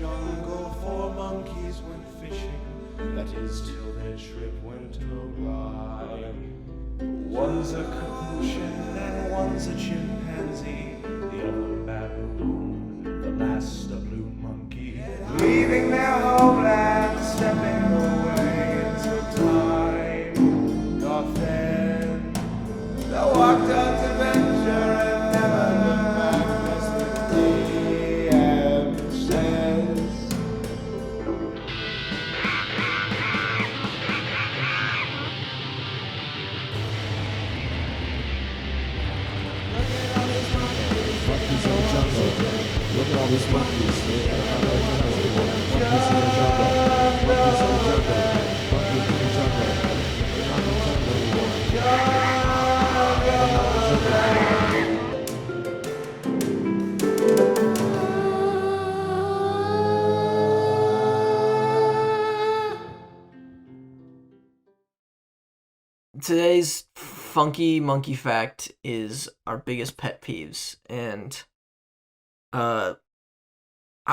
jungle, 4 monkeys went fishing. That is till their trip went awry. One's a capuchin and one's a chimpanzee. The other baboon, the last a blue monkey. Leaving their homeland, stepping away into time doth end. They walked out to venture and never looked back, as the DM says. Look at all these monkeys. Monkeys in the jungle. Monkeys in the jungle. Monkeys in the jungle. They're not in the jungle anymore. They're not in the jungle anymore. Today's funky monkey fact is our biggest pet peeves, and I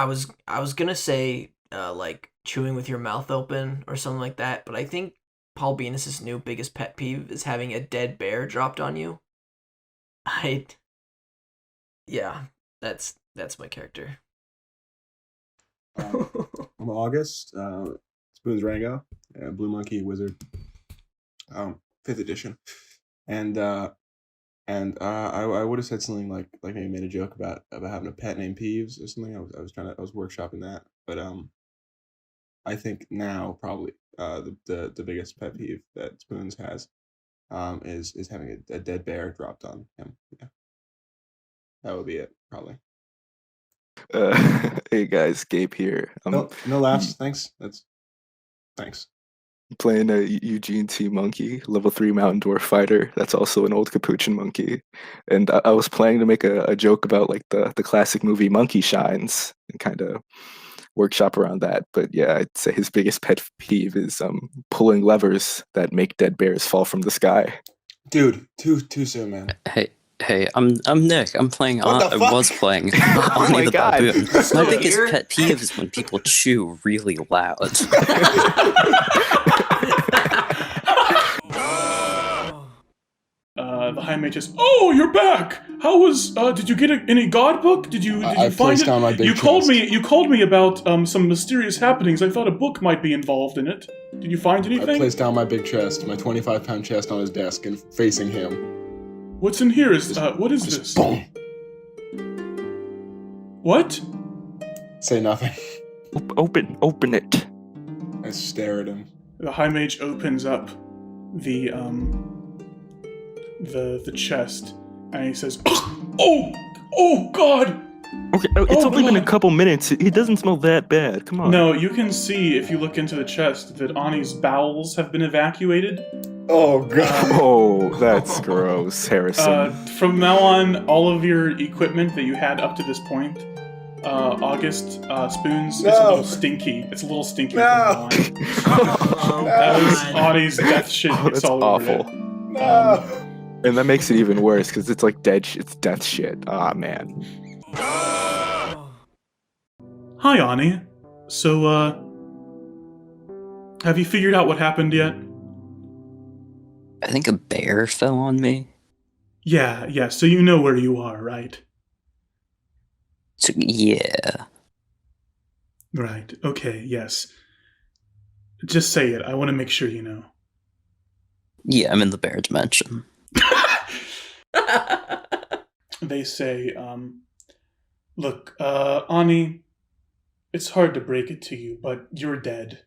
was gonna say like chewing with your mouth open or something like that, but I think Paul Venus's new biggest pet peeve is having a dead bear dropped on you. Yeah, that's my character. I'm August, Spoon's Rango, Blue Monkey Wizard, 5th edition, and I would have said something like maybe made a joke about having a pet named Peeves or something. I was workshopping that, but I think now probably the biggest pet peeve that Spoons has is having a dead bear dropped on him. Yeah, that would be it probably. Hey guys, Gabe here. No laughs. Thanks. Thanks. Playing a Eugene T. Monkey, level 3 Mountain Dwarf fighter. That's also an old capuchin monkey. And I was planning to make a joke about like the classic movie Monkey Shines and kind of workshop around that. But yeah, I'd say his biggest pet peeve is pulling levers that make dead bears fall from the sky. Dude, too soon, man. Hey, I'm Nick. I'm playing. I was playing Oh Ani my the God. Baboon. So My biggest weird. pet peeve is when people chew really loud. The High Mage is, oh, you're back! How was, did you get any god book? Did you I find placed it? down my big You called chest. me about, some mysterious happenings. I thought a book might be involved in it. Did you find I anything? placed down my big chest, my 25-pound chest on his desk and facing him. What's in here? What is this? Boom. What? Say nothing. Open it. I stare at him. The High Mage opens up the chest, and he says, oh god! Okay, it's only been a God. couple minutes. It doesn't smell that bad. Come on. No, you can see, if you look into the chest, that Ani's bowels have been evacuated. Oh god. Oh, that's gross, Harrison. From now on, all of your equipment that you had up to this point, August, Spoons, it's a No. little stinky. It's a little stinky No. from now on. Oh, That was God. Ani's death shit. Oh, It's that's all over awful. it. No. And that makes it even worse because it's like it's death shit. Ah, man. Hi, Ani. So, have you figured out what happened yet? I think a bear fell on me. Yeah, so you know where you are, right? So, yeah. Right, okay, yes. Just say it, I want to make sure you know. Yeah, I'm in the bear dimension. They say, look, Ani, it's hard to break it to you, but you're dead.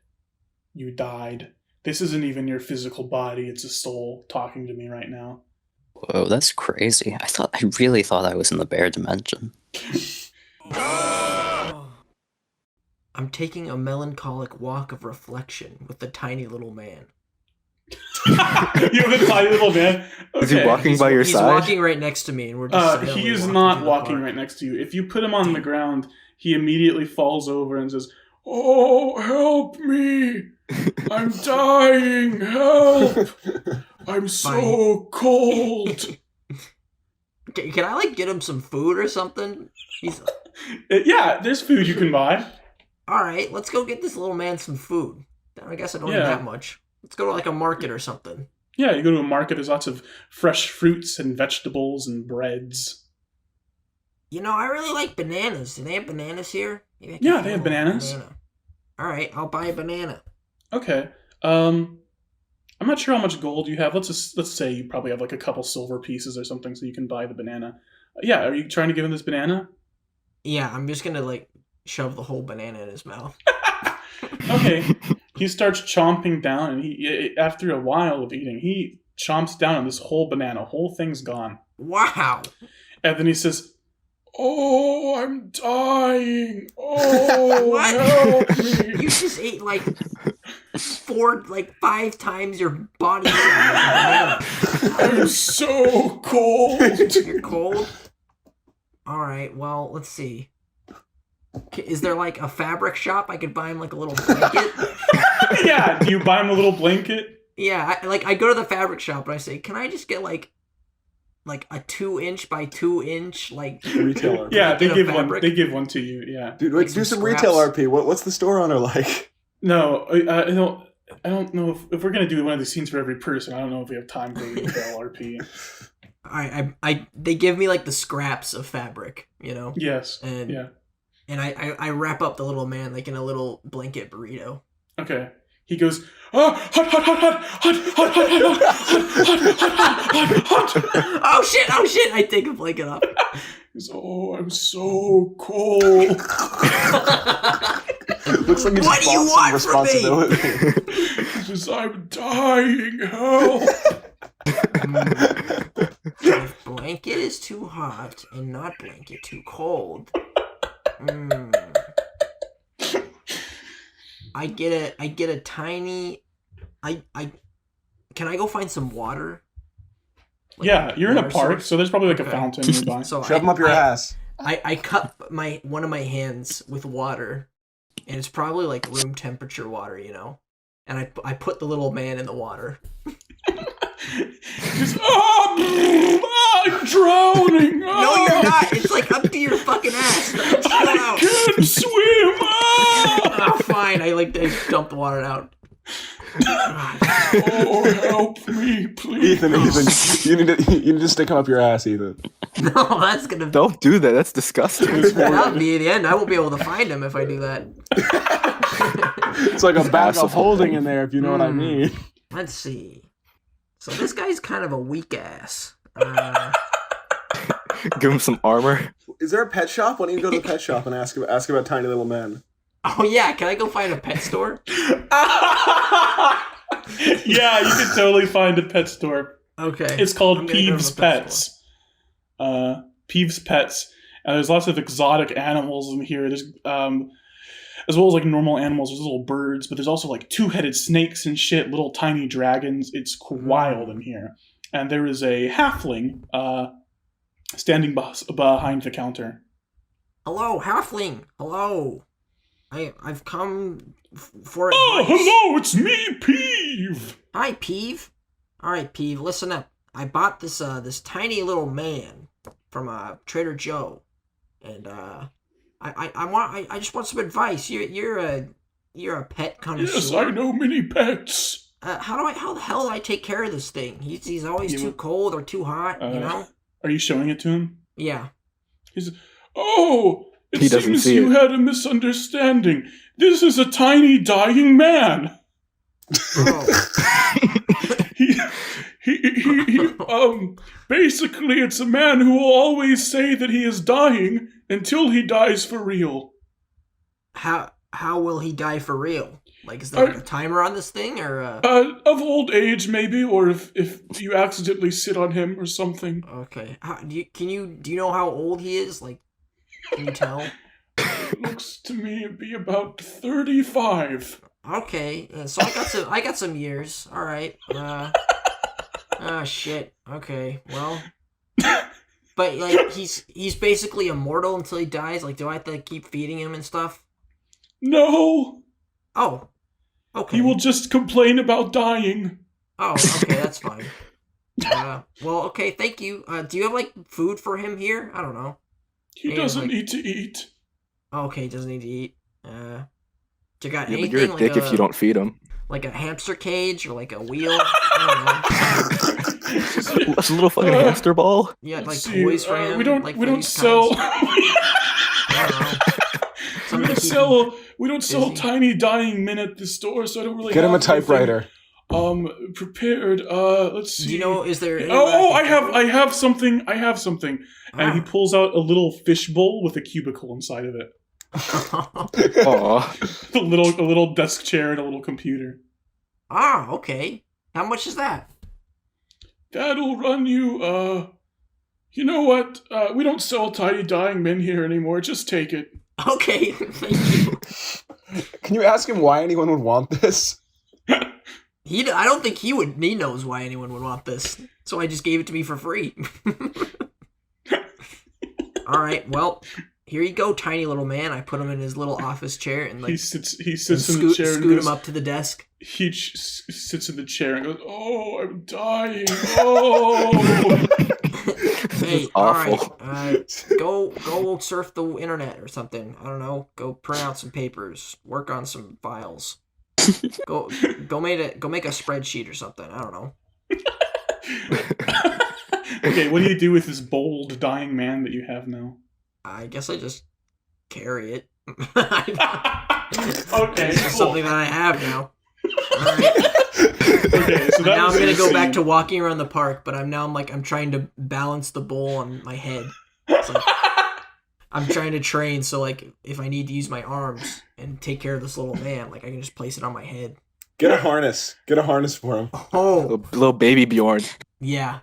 You died. This isn't even your physical body, it's a soul talking to me right now. Whoa, that's crazy. I really thought I was in the bear dimension. I'm taking a melancholic walk of reflection with the tiny little man. You have a tiny little man? Okay. Is he walking by your He's side? walking right next to me, and we're just silently He is walking not through the walking park. right next to you. If you put him on the ground, he immediately falls over and says, "Oh, help me! I'm dying! Help! I'm so cold!" Can I like get him some food or something? He's Yeah, there's food you can buy. All right, let's go get this little man some food. I guess I don't need Yeah. that much. Let's go to like a market or something. Yeah, you go to a market. There's lots of fresh fruits and vegetables and breads. You know, I really like bananas. Do they have bananas here? Maybe I can Yeah, get they a have little bananas. banana. All right, I'll buy a banana. Okay. I'm not sure how much gold you have. Let's say you probably have like a couple silver pieces or something, so you can buy the banana. Yeah, are you trying to give him this banana? Yeah, I'm just gonna like shove the whole banana in his mouth. Okay. He starts chomping down, and after a while of eating, he chomps down on this whole banana. Whole thing's gone. Wow. And then he says, "Oh, I'm dying. Oh, What? help me." You just ate like 5 times your body size of banana. I'm so cold. You're cold? Alright, well, let's see. Is there like a fabric shop I could buy him like a little blanket? Yeah, do you buy him a little blanket? Yeah, I go to the fabric shop and I say, can I just get like a 2-inch by 2-inch like Retail RP. Yeah, they Blanket of give one. fabric? They give one to you. Yeah. Dude, Like do some some retail scraps. RP. What's the store owner like? No, I don't know if we're gonna do one of these scenes for every person. I don't know if we have time for retail RP. they give me like the scraps of fabric, you know? Yes. And Yeah. and I wrap up the little man like in a little blanket burrito. Okay. He goes, "Oh, hot, hot, hot, hot, hot, hot, hot, hot, hot, hot, hot, hot." Oh shit, I take a blanket off. He goes, "Oh, I'm so cold." Looks like he's What do you bought some want from me? responsibility. He says, "I'm dying. Help." If blanket is too hot and not blanket too cold. I get a tiny I can I go find some water? Like, Yeah, you're in a water park, source? so there's probably like a Okay. fountain nearby. So Shove him up your ass. I cut one of my hands with water, and it's probably like room temperature water, you know. And I put the little man in the water. He's, "Oh, I'm drowning. No, you're not. It's like up to your fucking ass. Chill I out. can't swim. Oh, fine. I dump the water out. Oh, help me, please." Ethan, you need to stick him up your ass, Ethan. No, that's gonna. Don't do that. That's disgusting. That'll be the end. I won't be able to find him if I do that. It's like a bag of holding in there, if you know what I mean. Let's see. So this guy's kind of a weak ass. Give him some armor. Is there a pet shop? Why don't you go to the pet shop and ask about tiny little men? Oh yeah, can I go find a pet store? Yeah, you can totally find a pet store. Okay. It's called I'm gonna go to Peeves the pet Pets. Peeves Pets. And there's lots of exotic animals in here. There's as well as like normal animals. There's little birds, but there's also like 2-headed snakes and shit, little tiny dragons. It's wild in here. And there is a halfling standing behind the counter. Hello, halfling. Hello. I've come for Oh, advice. hello, it's me, Peeve. Hi, Peeve. All right, Peeve. Listen up. I bought this tiny little man from Trader Joe, and I just want some advice. You're a pet connoisseur. Yes, I know many pets. How the hell do I take care of this thing? He's always too cold or too hot. You know? Are you showing it to him? Yeah. He's, "Oh, it He doesn't seems see you it. had a misunderstanding. This is a tiny dying man. Oh. Basically, it's a man who will always say that he is dying until he dies for real." How will he die for real? Like, is there like a timer on this thing, or? Of old age, maybe, or if you accidentally sit on him or something. Okay. Do you know how old he is? Like, can you tell? It looks to me to be about 35. Okay. So I got some years. All right. Shit. Okay. Well. But like he's basically immortal until he dies. Like, do I have to keep feeding him and stuff? No, Oh. Okay. he will just complain about dying. Oh, okay, that's fine. Well, okay, thank you. Do you have like food for him here? I don't know. He Yeah, doesn't like- need to eat. Oh, okay, he doesn't need to eat. Do you got Yeah, but anything you're a like dick if you don't feed him. like a hamster cage or like a wheel? I don't know. A little fucking hamster ball. Yeah, like Let's see, toys for him. We don't like we for don't these sell. kinds. I don't know. we Something don't to keep sell. We don't sell busy. tiny dying men at the store, so I don't really Get him a have anything, typewriter. Prepared. Let's see. Do you know? Is there? any Oh, way can I have something. I have something. And he Ah. pulls out a little fish bowl with a cubicle inside of it. Aw. a little desk chair and a little computer. Ah, okay. How much is that? That'll run you. You know what? We don't sell tiny dying men here anymore. Just take it. Okay, thank you. Can you ask him why anyone would want this? I don't think he knows why anyone would want this, so I just gave it to me for free. All right, well, here you go, tiny little man. I put him in his little office chair and like He sits in the scoot, chair and scoot goes, him up to the desk. He sits in the chair and goes, "Oh, I'm dying. Oh." Hey, is all right, awful. go surf the internet or something. I don't know. Go print out some papers. Work on some files. go make a spreadsheet or something. I don't know. Okay, what do you do with this bold dying man that you have now? I guess I just carry it. Okay, It's cool. something that I have now. All right. Okay, so that Now was I'm gonna your go back scene. to walking around the park, but I'm trying to balance the bowl on my head. It's like, I'm trying to train, so like if I need to use my arms and take care of this little man, like I can just place it on my head. Get a harness. Get a harness for him. Oh, Little baby Bjorn. yeah.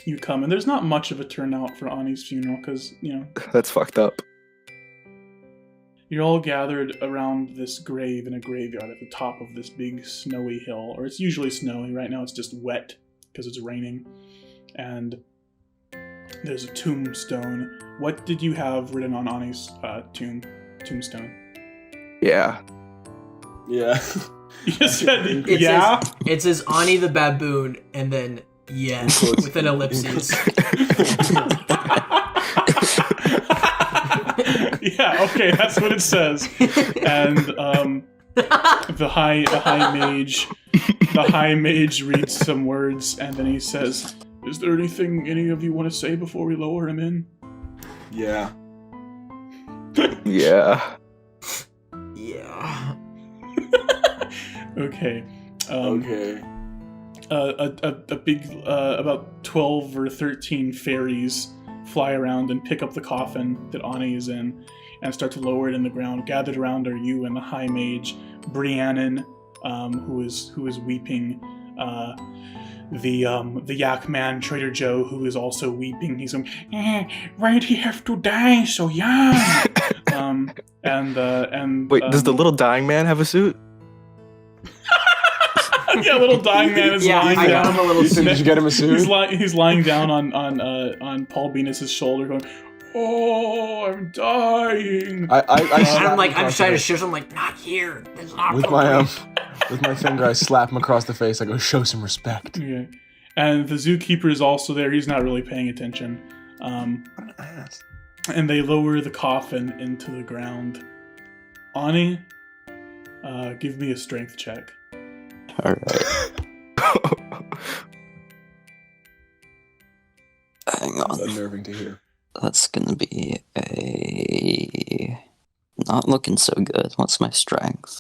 You come, and there's not much of a turnout for Ani's funeral because, you know, That's fucked up. you're all gathered around this grave in a graveyard at the top of this big snowy hill. Or it's usually snowy. Right now it's just wet because it's raining. And there's a tombstone. What did you have written on Ani's tombstone? Yeah. Yeah. You said, It yeah? It says Ani the baboon, and then yes with an ellipses. Yeah, okay, that's what it says. And the high mage reads some words, and then he says, "Is there anything any of you want to say before we lower him in?" Yeah. Yeah. Yeah. Okay. Okay. A big about 12 or 13 fairies fly around and pick up the coffin that Ani is in and start to lower it in the ground. Gathered around are you and the high mage, Briannon, who is weeping, the yak man Trader Joe, who is also weeping. He's going, why'd he have to die so young? Wait, does the little dying man have a suit? yeah, little dying man is Yeah, lying I got down. him a little Did you get him a suit? He's lying down on Paul Venus's shoulder, going, "Oh, I'm dying." I And slap I'm him like, I'm across trying the to face. shift. I'm like, not here. It's not With my finger, I slap him across the face. I go, show some respect. Yeah. And the zookeeper is also there. He's not really paying attention. What an ass. And they lower the coffin into the ground. Ani, give me a strength check. All right. Hang It's on. unnerving to hear. That's gonna be a not looking so good. What's my strength?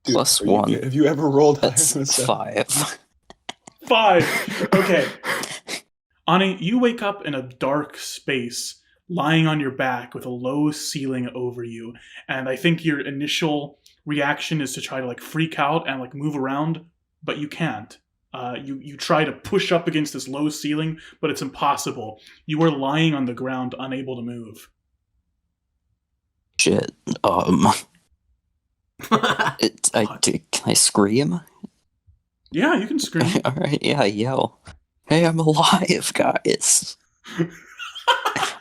Dude, Plus are you- 1. Have you ever rolled higher That's than a 7? 5. 5. Okay. Ani, you wake up in a dark space, lying on your back with a low ceiling over you. And I think your initial reaction is to try to like freak out and like move around, but you can't. You try to push up against this low ceiling, but it's impossible. You are lying on the ground, unable to move. Shit. Can I scream? Yeah, you can scream. All right, yeah, yell. Hey, I'm alive, guys.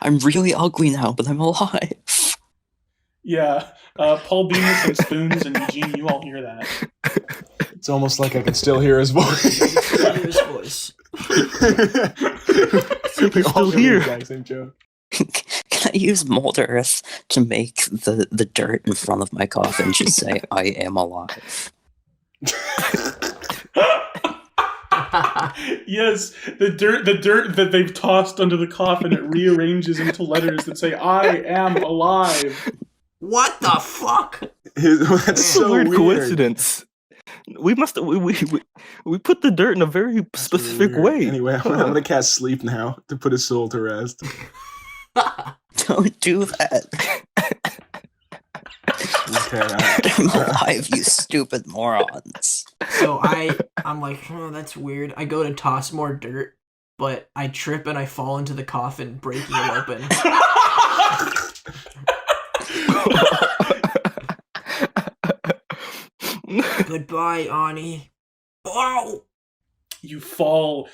I'm really ugly now, but I'm alive. Yeah, Paul Venus and Spoons and Eugene, you all hear that. It's almost like I can still hear his voice. Hear his voice. we all still hear here. the exact same joke. Can I use mold earth to make the dirt in front of my coffin just say, I am alive. Yes, the dirt that they've tossed under the coffin, it rearranges into letters that say, I am alive. What the fuck? That's It's so a weird weird. coincidence. We put the dirt in a very specific Weird. way. Anyway, I'm gonna cast sleep now to put his soul to rest. Don't do that. Okay, I'm alive, you stupid morons. So I'm like, oh, that's weird. I go to toss more dirt, but I trip and I fall into the coffin, breaking it open. Goodbye, Ani. Oh! You fall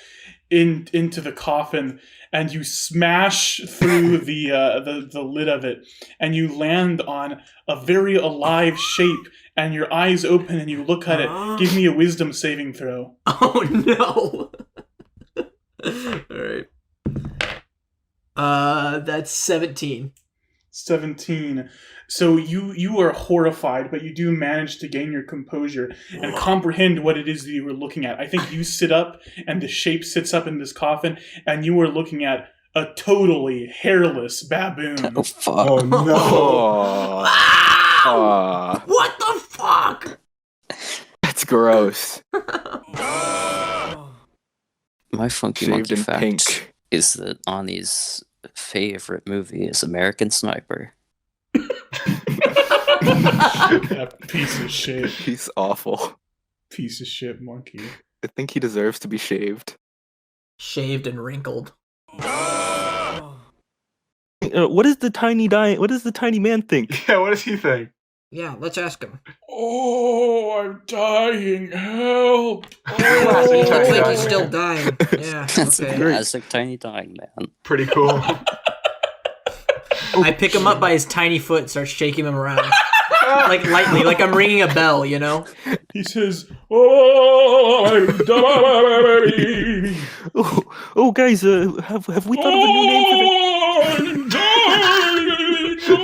into the coffin and you smash through the lid of it, and you land on a very alive shape, and your eyes open and you look at it. Give me a wisdom saving throw. Oh no. Alright. That's 17. 17. So you are horrified, but you do manage to gain your composure and comprehend what it is that you were looking at. I think you sit up, and the shape sits up in this coffin, and you are looking at a totally hairless baboon. Oh, fuck. Oh no! Aw, What the fuck? that's gross. My funky Shaved monkey in fact pink. is that Ani's favorite movie is American Sniper. That piece of shit. He's awful. Piece of shit monkey. I think he deserves to be shaved. Shaved and wrinkled. What does the tiny man think? Yeah, what does he think? Yeah, let's ask him. Oh, I'm dying. Help. Classic Looks tiny like dying he's still man. dying. Yeah, That's a okay. classic tiny dying man. Pretty cool. I pick him up by his tiny foot and start shaking him around. Like lightly, like I'm ringing a bell, you know? He says, oh, I'm dying. Oh, guys, have we thought of a new name for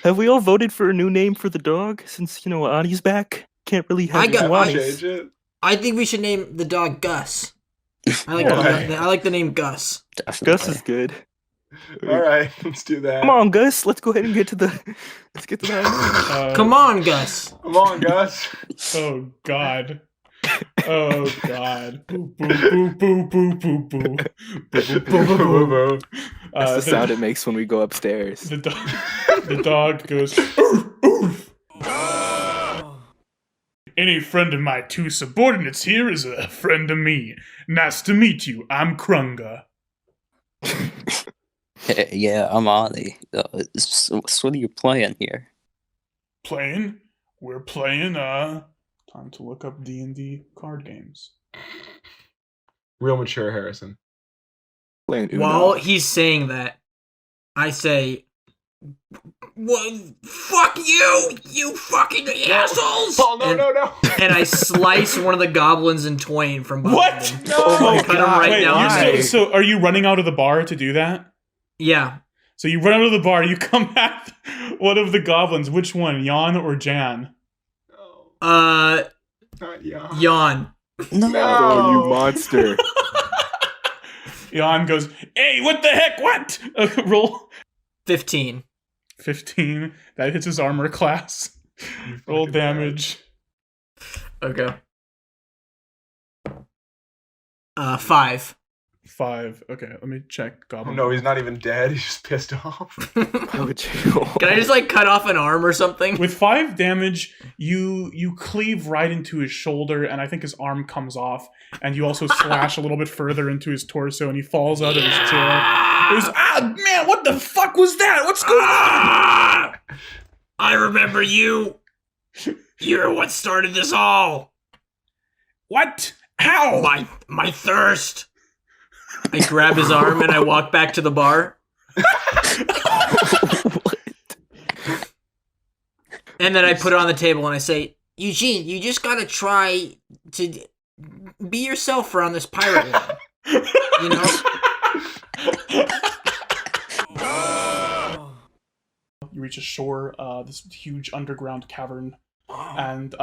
Have we all voted for a new name for the dog? Since, Ani's back. Can't really have I got- two Anis. Change it. I think we should name the dog Gus. I like the name Gus. Definitely. Gus is good. All right, let's do that. Come on, Gus. Let's go ahead and get to the idea. Come on, Gus. Come on, Gus. Oh, God. Oh, God. Boo, boo, boo, boo, boo, boo, boo. Boo, boo, boo, boo, boo. That's the sound it makes when we go upstairs. The dog goes, oof, oof. Any friend of my two subordinates here is a friend of me. Nice to meet you. I'm Krunga. Hey, yeah, I'm Ani. So what are you playing here? Playing? We're playing, time to look up D&D card games. Real mature Harrison. Playing Uno. While he's saying that, I say, "Well, fuck you, you fucking assholes!" Oh, no. And I slice one of the goblins in twain from behind What? him. No! Oh my God. Right Wait, down you're there. so are you running out of the bar to do that? Yeah. So you run out of the bar, you come at one of the goblins. Which one, Jan or Jan? Not Jan. Yawn. No. Oh, you monster. Jan goes, hey, what the heck, what? Roll 15. 15. That hits his armor class. Roll damage. Okay. 5. 5. Okay, let me check Oh, goblin. no, he's not even dead. He's just pissed off. How would you? Can I just cut off an arm or something? With 5 damage, you cleave right into his shoulder, and I think his arm comes off. And you also slash a little bit further into his torso, and he falls out of his chair. It was, man, what the fuck was that? What's going on? I remember you. You're what started this all. What? How? My thirst. I grab his arm and I walk back to the bar. And then I put it on the table and I say, Eugene, you just gotta try to be yourself around this pirate line. You know? reach a shore, this huge underground cavern, and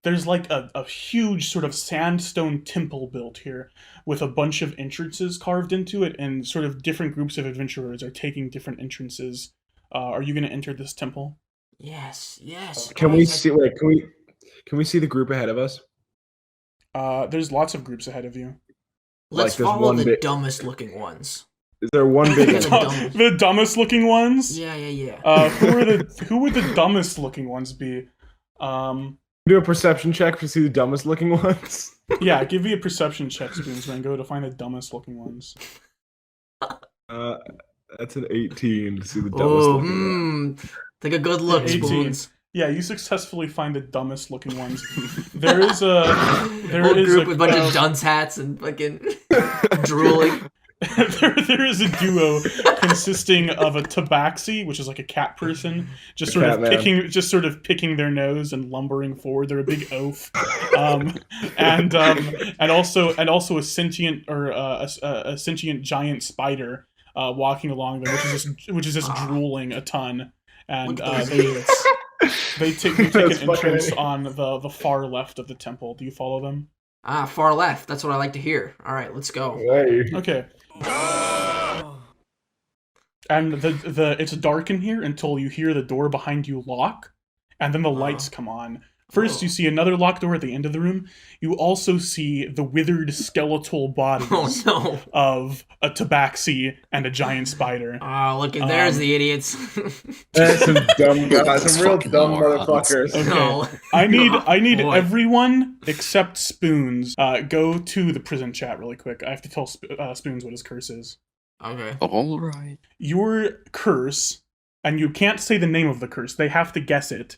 there's like a huge sort of sandstone temple built here with a bunch of entrances carved into it, and sort of different groups of adventurers are taking different entrances. Are you going to enter this temple? Yes. Can we guys, see? Wait, can we see the group ahead of us? There's lots of groups ahead of you. Let's like, there's follow one the bit- dumbest looking ones. Is there one big? The dumb- The dumbest looking ones? Yeah. Who would the dumbest looking ones be? Do a perception check to see the dumbest looking ones. Yeah, give me a perception check, Spoons Rango, to find the dumbest looking ones. That's an 18 to see the dumbest looking ones. Take a good look, 18. Spoons. Yeah, you successfully find the dumbest looking ones. There is a Whole group with a bunch of dunce hats and fucking drooling. there is a duo consisting of a tabaxi, which is like a cat person, just sort of picking their nose and lumbering forward. They're a big oaf, and also a sentient a sentient giant spider walking along them, which is just drooling a ton. And Look at those idiots. they take an entrance on the far left of the temple. Do you follow them? Far left. That's what I like to hear. All right, let's go. Hey. Okay. And it's dark in here until you hear the door behind you lock, and then the lights come on. First, you see another locked door at the end of the room. You also see the withered skeletal bodies of a tabaxi and a giant spider. Oh, look, there's the idiots. That's some dumb guys, some real fucking dumb morons. motherfuckers. Okay. No. I need Boy. everyone except Spoons. Go to the prison chat really quick. I have to tell Spoons what his curse is. Okay. All right. Your curse, and you can't say the name of the curse, they have to guess it,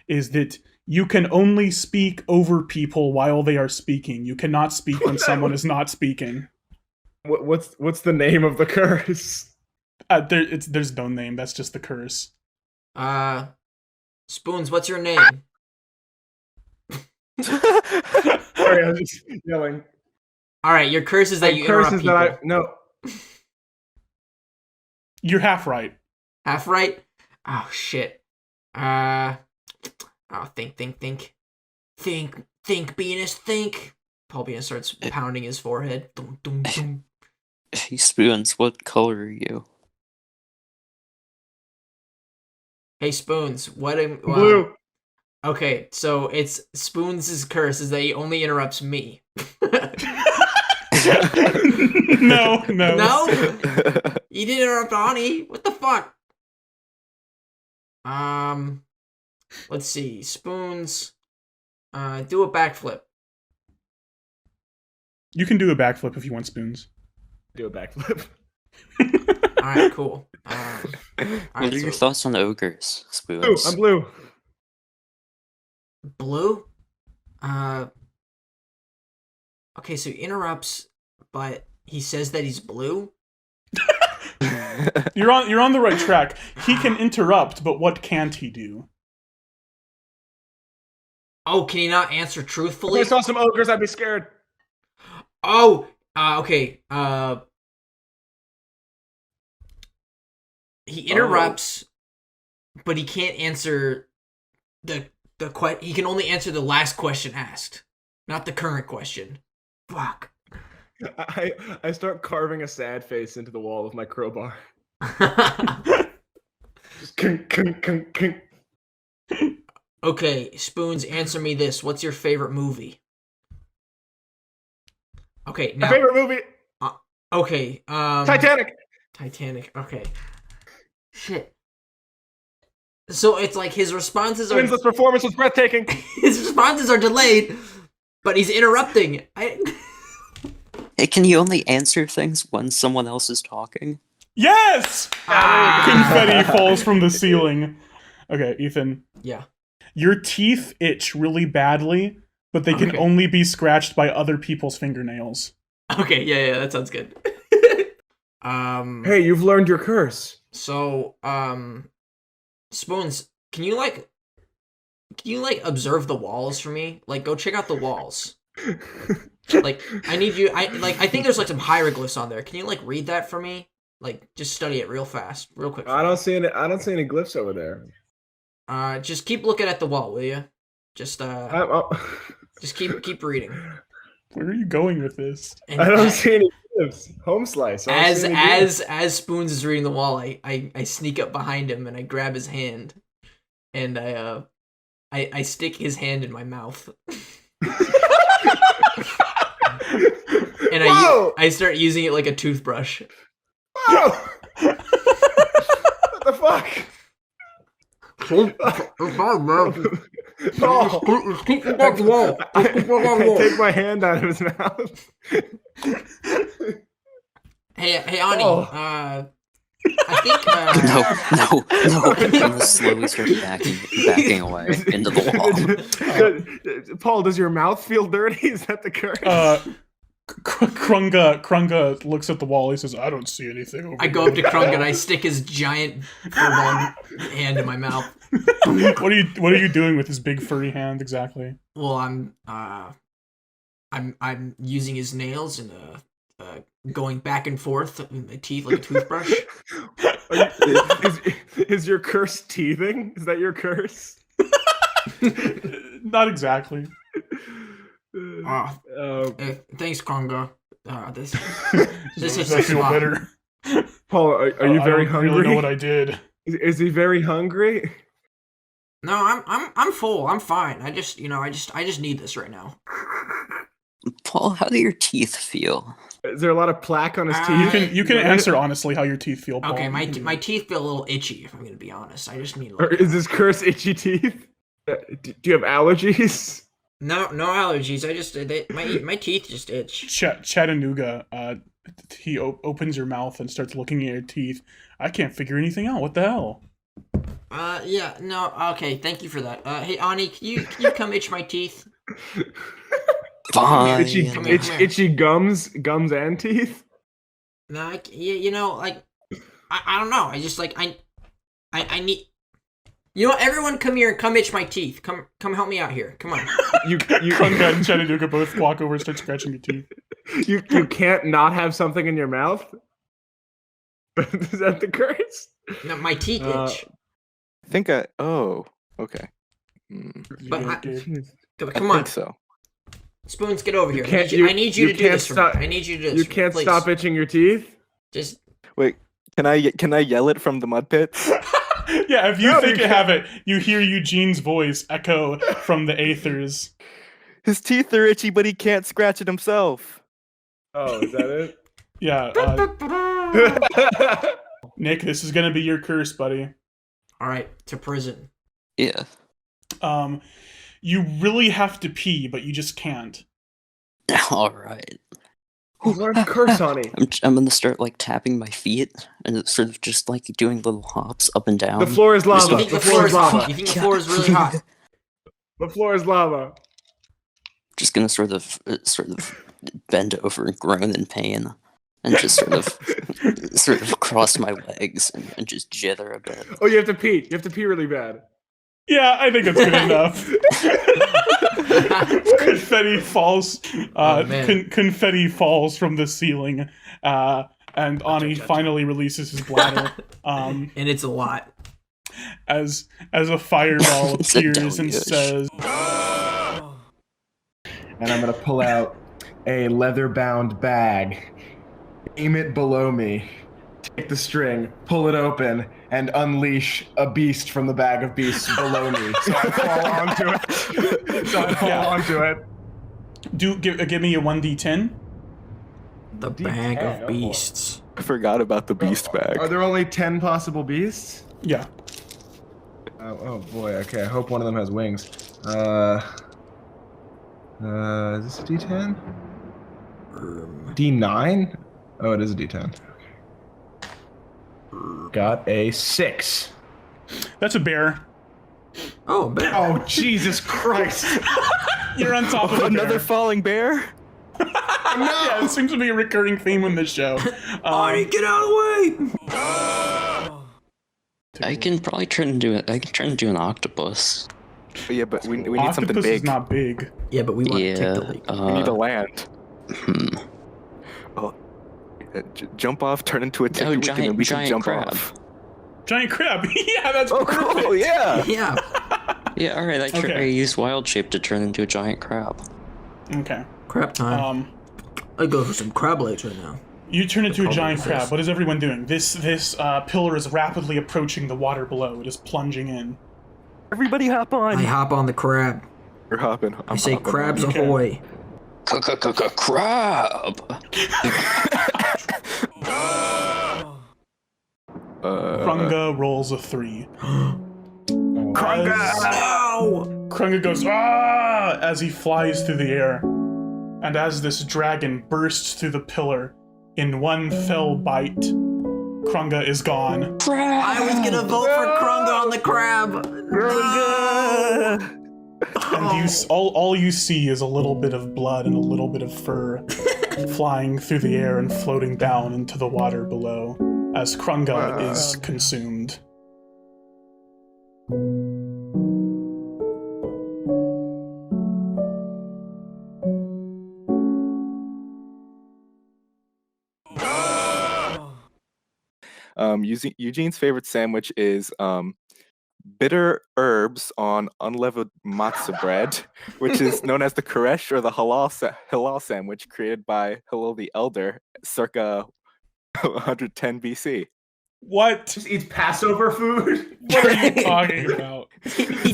is that you can only speak over people while they are speaking. You cannot speak when someone is not speaking. What's the name of the curse? There's no name. That's just the curse. Spoons, what's your name? Sorry, I was just yelling. All right, your curse is that you curse interrupt is people. that no. You're half right. Half right? Oh shit. Think, Venus, think. Paul Venus starts pounding his forehead. Dum, dum, dum. Hey, Spoons, what color are you? Hey, Spoons, what am... Blue. Okay, so it's Spoons' curse is that he only interrupts me. No. No? You didn't interrupt Ani. What the fuck? Let's see. Spoons. Do a backflip. You can do a backflip if you want, Spoons. Do a backflip. Alright, cool. What are your thoughts on ogres, Blue. Spoons? I'm blue. Blue? Okay, so he interrupts, but he says that he's blue? You're on the right track. He can interrupt, but what can't he do? Oh, can he not answer If truthfully? I saw some ogres, I'd be scared. Oh, okay. He interrupts, but he can't answer the he can only answer the last question asked, not the current question. Fuck. I start carving a sad face into the wall with my crowbar. Just kink, kink, kink, kink. Okay, Spoons, answer me this. What's your favorite movie? Okay, My now. favorite movie, Okay, Titanic. Titanic. Okay. Shit. So it's like his responses are Winslet's performance was breathtaking. his responses are delayed, but he's interrupting. Hey, can you only answer things when someone else is talking? Yes! Confetti falls from the ceiling. Okay, Ethan. Yeah. Your teeth itch really badly, but they can Okay. only be scratched by other people's fingernails. Okay, yeah, that sounds good. Hey, you've learned your curse. So, Spoons, can you observe the walls for me? Like, go check out the walls. Like, I need you. I think there's like some hieroglyphs on there. Can you like read that for me? Like, just study it real fast, real quick. I don't see any glyphs over there. Just keep looking at the wall, will you? Just I'm- just keep reading. Where are you going with this? And I don't see any glyphs. Home slice. I don't see any glyphs. as Spoons is reading the wall, I sneak up behind him and I grab his hand, and I stick his hand in my mouth. And I start using it like a toothbrush. Whoa! What the fuck? I take my hand out of his mouth. Hey, Ani. Oh. I think. No. I'm gonna slowly start backing away into the wall. Paul, does your mouth feel dirty? Is that the curse? Krunga looks at the wall. He says, "I don't see anything over I go up to Krung and I stick his giant furball hand in my mouth. What are you doing with his big furry hand exactly? Well, I'm using his nails and going back and forth with my teeth like a toothbrush. Is your curse teething? Is that your curse? Not exactly. Thanks, Krunga. This is I feel better. Paul, are you very hungry? I don't really know what I did. Is he very hungry? No, I'm full. I'm fine. I just need this right now. Paul, how do your teeth feel? Is there a lot of plaque on his teeth? You can answer honestly how your teeth feel, Paul. Okay, my teeth feel a little itchy, if I'm gonna be honest. I just need. Or is this curse itchy teeth? Do you have allergies? No allergies. I just my teeth just itch. Chattanooga. He opens your mouth and starts looking at your teeth. I can't figure anything out. What the hell? Yeah, no. Okay, thank you for that. Hey, Ani, can you come itch my teeth? Fine. Itchy gums and teeth. No, you know, like I don't know. I just like I need. You know, everyone come here and come itch my teeth. Come help me out here. Come on. You Krunga and Chattanooga both walk over and start scratching your teeth. You can't not have something in your mouth. Is that the curse? No, my teeth itch. I think oh, okay. But come I on. think so. Spoons, get over here. I need you to do this for me. I need you to do this. You can't please. stop itching your teeth. Just Wait. Can I yell it from the mud pits? Yeah, if you think you have it, you hear Eugene's voice echo from the aethers. His teeth are itchy, but he can't scratch it himself. Oh, is that it? Yeah. Nick, this is gonna be your curse, buddy. all right, to prison. Yeah. You really have to pee, but you just can't. All right. What a curse on it. I'm gonna start like tapping my feet and it's sort of just like doing little hops up and down. The floor is lava. You think the floor is hot? You think the floor is really hot? The floor is lava. Just gonna sort of bend over and groan in pain, and just sort of cross my legs and just jither a bit. Oh, you have to pee. You have to pee really bad. Yeah, I think that's good enough. Confetti falls. Confetti falls from the ceiling, and Ani finally releases his bladder. And it's a lot. As a fireball It's a appears and deluge. says, And I'm gonna pull out a leather-bound bag, aim it below me, take the string, pull it open, and unleash a beast from the bag of beasts below me. So I fall onto it. give me a 1d10. The bag D10, of oh boy. beasts. I forgot about the beast bag. Are there only 10 possible beasts? Yeah. Oh boy, okay, I hope one of them has wings. Is this a D10? D9? Oh, it is a D10. Got a 6. That's a bear. Oh, bear. Oh, Jesus Christ! You're on top of a Another bear. falling bear? Yeah, it seems to be a recurring theme in this show. Arnie, get out of the way! I can probably turn into an octopus. But yeah, but we need Octopus something big. is not big. Yeah, but we want to Yeah. take the lead. We need to land. Hmm. Jump off, turn into a tick, and then we can jump crab. off. Giant crab. Yeah, that's Oh, perfect. cool! Yeah. Yeah. Yeah, all right. I use wild shape to turn into a giant crab. Okay. Crab time. I'd go for some crab legs right now. You turn into a giant crab. What is everyone doing? This pillar is rapidly approaching the water below. It is plunging in. Everybody hop on. I hop on the crab. You're hopping. I say crabs ahoy. Crab. Krunga rolls a 3. Krunga! No! Krunga goes, ah! As he flies through the air. And as this dragon bursts through the pillar, in one fell bite, Krunga is gone. I was gonna vote for Krunga on the crab. Krunga! And all you see is a little bit of blood and a little bit of fur flying through the air and floating down into the water below as Krunga is consumed. Eugene's favorite sandwich is bitter herbs on unleavened matzah bread, which is known as the Koresh or the halal sandwich created by Hillel the Elder circa 110 BC. What? Just eats Passover food. What are you talking about?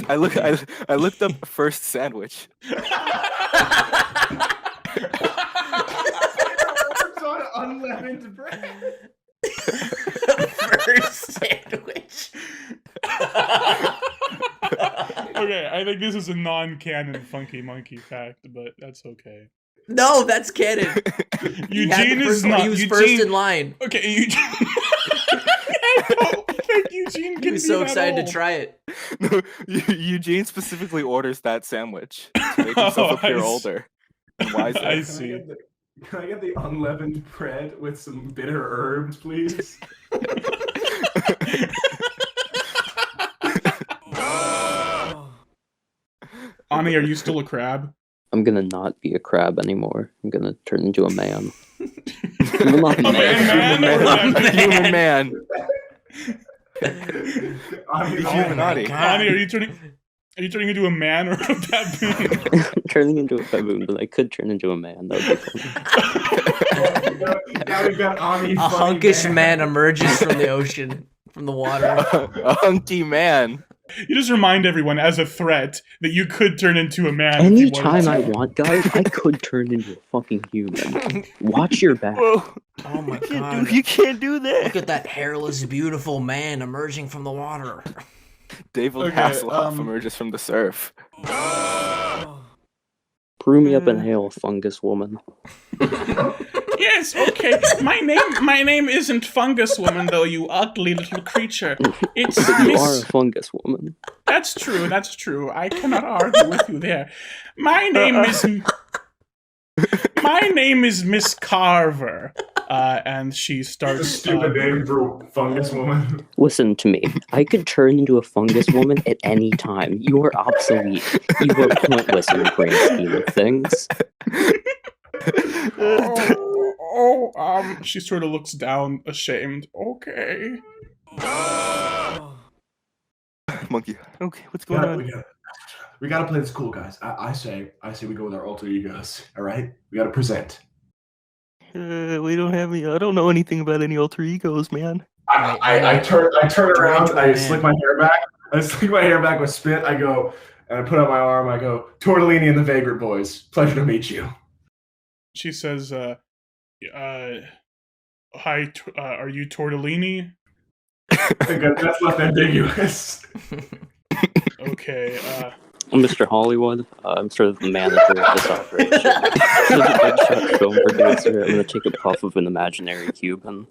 I looked up first sandwich. Herbs on unleavened bread. First sandwich. Okay, I think this is a non-canon Funky Monkey fact, but that's okay. No, that's canon. Eugene is not. He was Eugene, first in line. Okay, Eugene. I don't think Eugene can He was be so that excited old. to try it. No, Eugene specifically orders that sandwich to make himself appear older and wiser. I see. Can I get the unleavened bread with some bitter herbs, please? Ani, are you still a crab? I'm gonna not be a crab anymore. I'm gonna turn into a man. Well, not A man or a Human man. Illuminati. Ani, are you turning into a man or a baboon? I'm turning into a baboon, but I could turn into a man. That would be funny. Now we've got Ani. A hunkish man emerges from the ocean, from the water. A hunky man. You just remind everyone as a threat that you could turn into a man. if you wanted Anytime to. I want, guys, I could turn into a fucking human. Watch your back. Whoa. Oh my god. You can't do that. Look at that hairless, beautiful man emerging from the water. David Okay, Hasselhoff emerges from the surf. Brew me up and hail, fungus woman. Yes, okay. My name isn't Fungus Woman, though, you ugly little creature. It's You are a Miss... fungus woman. That's true. I cannot argue with you there. My name is Miss Carver. And she starts... Stupid name for fungus woman. Listen to me. I could turn into a fungus woman at any time. You are obsolete. You are pointless in the grand scheme of things. She sort of looks down, ashamed. Okay. Monkey. Okay, what's going on? We gotta play this cool, guys. I say we go with our alter egos. All right, we gotta present. We don't have any. I don't know anything about any alter egos, man. I turn around. I slick my hair back. I slick my hair back with spit. I go and I put out my arm. I go, Tortellini and the Vagrant Boys. Pleasure to meet you. She says, hi, are you Tortellini? That's left ambiguous. Okay, I'm Mr. Hollywood. I'm sort of the manager of this operation. So the big shot film producer. I'm gonna take a puff of an imaginary Cuban.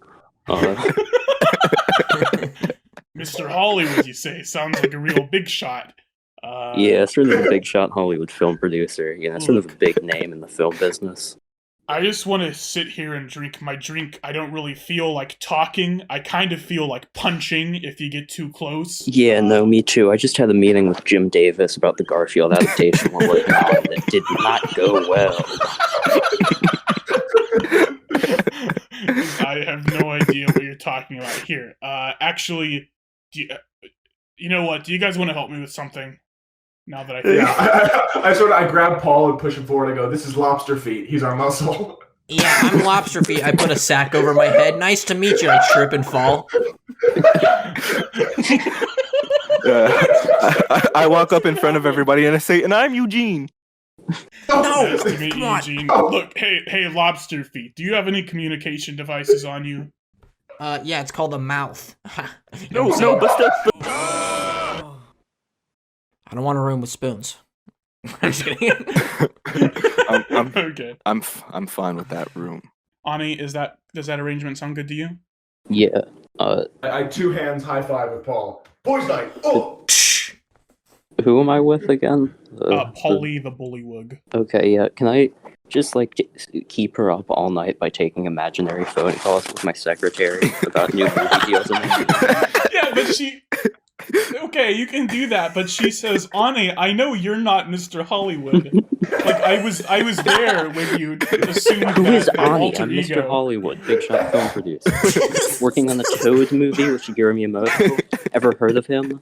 Mr. Hollywood, you say? Sounds like a real big shot. Yeah, sort of a big shot Hollywood film producer. You know, sort of a big name in the film business. I just want to sit here and drink my drink. I don't really feel like talking. I kind of feel like punching if you get too close. Yeah, no, me too. I just had a meeting with Jim Davis about the Garfield adaptation we're working on, and it did not go well. I have no idea what you're talking about here. Actually, you know what? Do you guys want to help me with something? Now that I think I grab Paul and push him forward. I go, "This is lobster feet. He's our muscle." Yeah, I'm lobster feet. I put a sack over my head. Nice to meet you. I trip and fall. I walk up in front of everybody and I say, "And I'm Eugene." No, Nice to meet come you, on. Eugene. Look, hey, lobster feet. Do you have any communication devices on you? Yeah, it's called a mouth. No, Buster. I don't want a room with spoons. I'm just kidding. Okay. I'm fine with that room. Ani, does that arrangement sound good to you? Yeah. I two hands high five with Paul. Boys' night. Oh. Who am I with again? Polly the Bullywug. Okay, yeah. Can I just keep her up all night by taking imaginary phone calls with my secretary about new movie deals? Yeah, but she. Okay, you can do that, but she says, "Ani, I know you're not Mr. Hollywood. Like I was there when you assumed Who is that Ani? alter I'm Mr. ego." Hollywood, big shot film producer, working on the Toad movie with Shigeru Miyamoto. Ever heard of him?